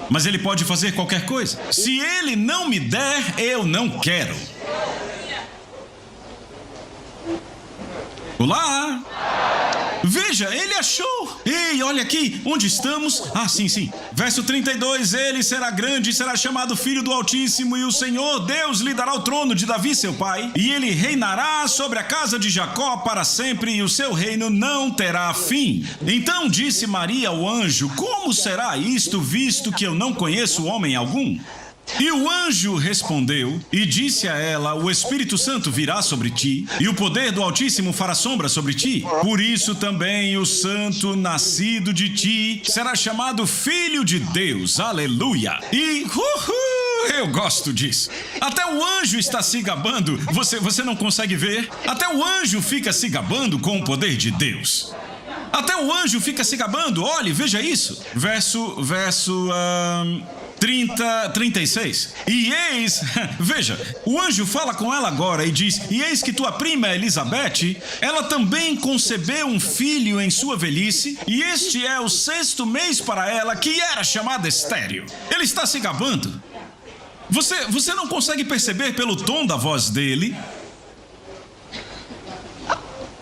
Mas Ele pode fazer qualquer coisa. Se Ele não me der, eu não quero. Olá! Veja, Ele achou. Ei, olha aqui, onde estamos? Ah, sim. Verso 32, ele será grande e será chamado Filho do Altíssimo, e o Senhor Deus lhe dará o trono de Davi, seu pai, e ele reinará sobre a casa de Jacó para sempre, e o seu reino não terá fim. Então disse Maria ao anjo: como será isto, visto que eu não conheço homem algum? E o anjo respondeu e disse a ela: o Espírito Santo virá sobre ti, e o poder do Altíssimo fará sombra sobre ti. Por isso também o santo nascido de ti será chamado Filho de Deus. Aleluia! E eu gosto disso. Até o anjo está se gabando. Você não consegue ver? Até o anjo fica se gabando com o poder de Deus. Até o anjo fica se gabando. Olhe, veja isso. Verso 36. E eis, veja, o anjo fala com ela agora e diz: e eis que tua prima Elizabeth, ela também concebeu um filho em sua velhice, e este é o 6º mês para ela, que era chamada estéril. Ele está se gabando. Você não consegue perceber pelo tom da voz dele?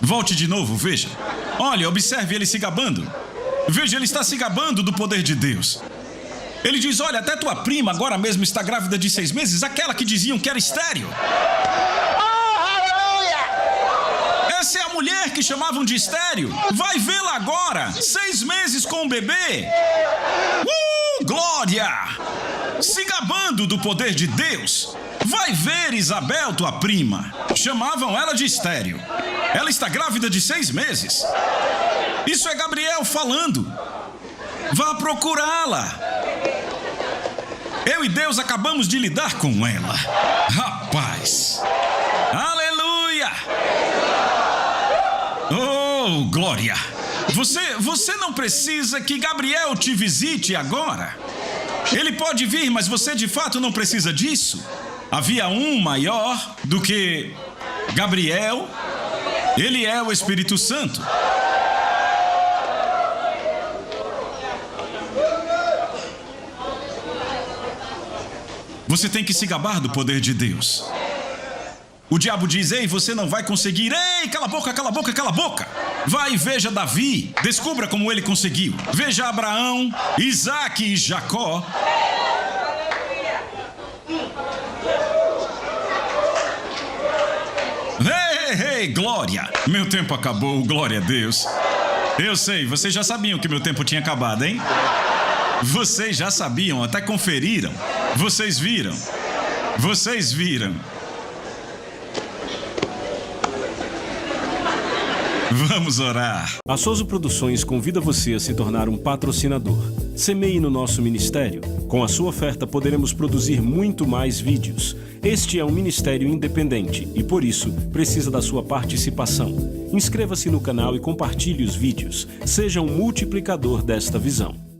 Volte de novo, veja. Olha, observe ele se gabando. Veja, ele está se gabando do poder de Deus. Ele diz: olha, até tua prima agora mesmo está grávida de 6 meses, aquela que diziam que era estéril. Essa é a mulher que chamavam de estéril. Vai vê-la agora, 6 meses com o bebê. Glória! Se gabando do poder de Deus. Vai ver Isabel, tua prima. Chamavam ela de estéril. Ela está grávida de 6 meses. Isso é Gabriel falando. Vá procurá-la. Eu e Deus acabamos de lidar com ela. Rapaz. Aleluia. Oh, glória. Você não precisa que Gabriel te visite agora. Ele pode vir, mas você de fato não precisa disso. Havia um maior do que Gabriel. Ele é o Espírito Santo. Você tem que se gabar do poder de Deus. O diabo diz: ei, você não vai conseguir. Ei, cala a boca, cala a boca, cala a boca. Vai e veja Davi. Descubra como ele conseguiu. Veja Abraão, Isaac e Jacó. Ei, glória. Meu tempo acabou, glória a Deus. Eu sei, vocês já sabiam que meu tempo tinha acabado, hein? Vocês já sabiam, até conferiram. Vocês viram. Vamos orar. A Soso Produções convida você a se tornar um patrocinador. Semeie no nosso ministério. Com a sua oferta poderemos produzir muito mais vídeos. Este é um ministério independente e, por isso, precisa da sua participação. Inscreva-se no canal e compartilhe os vídeos. Seja um multiplicador desta visão.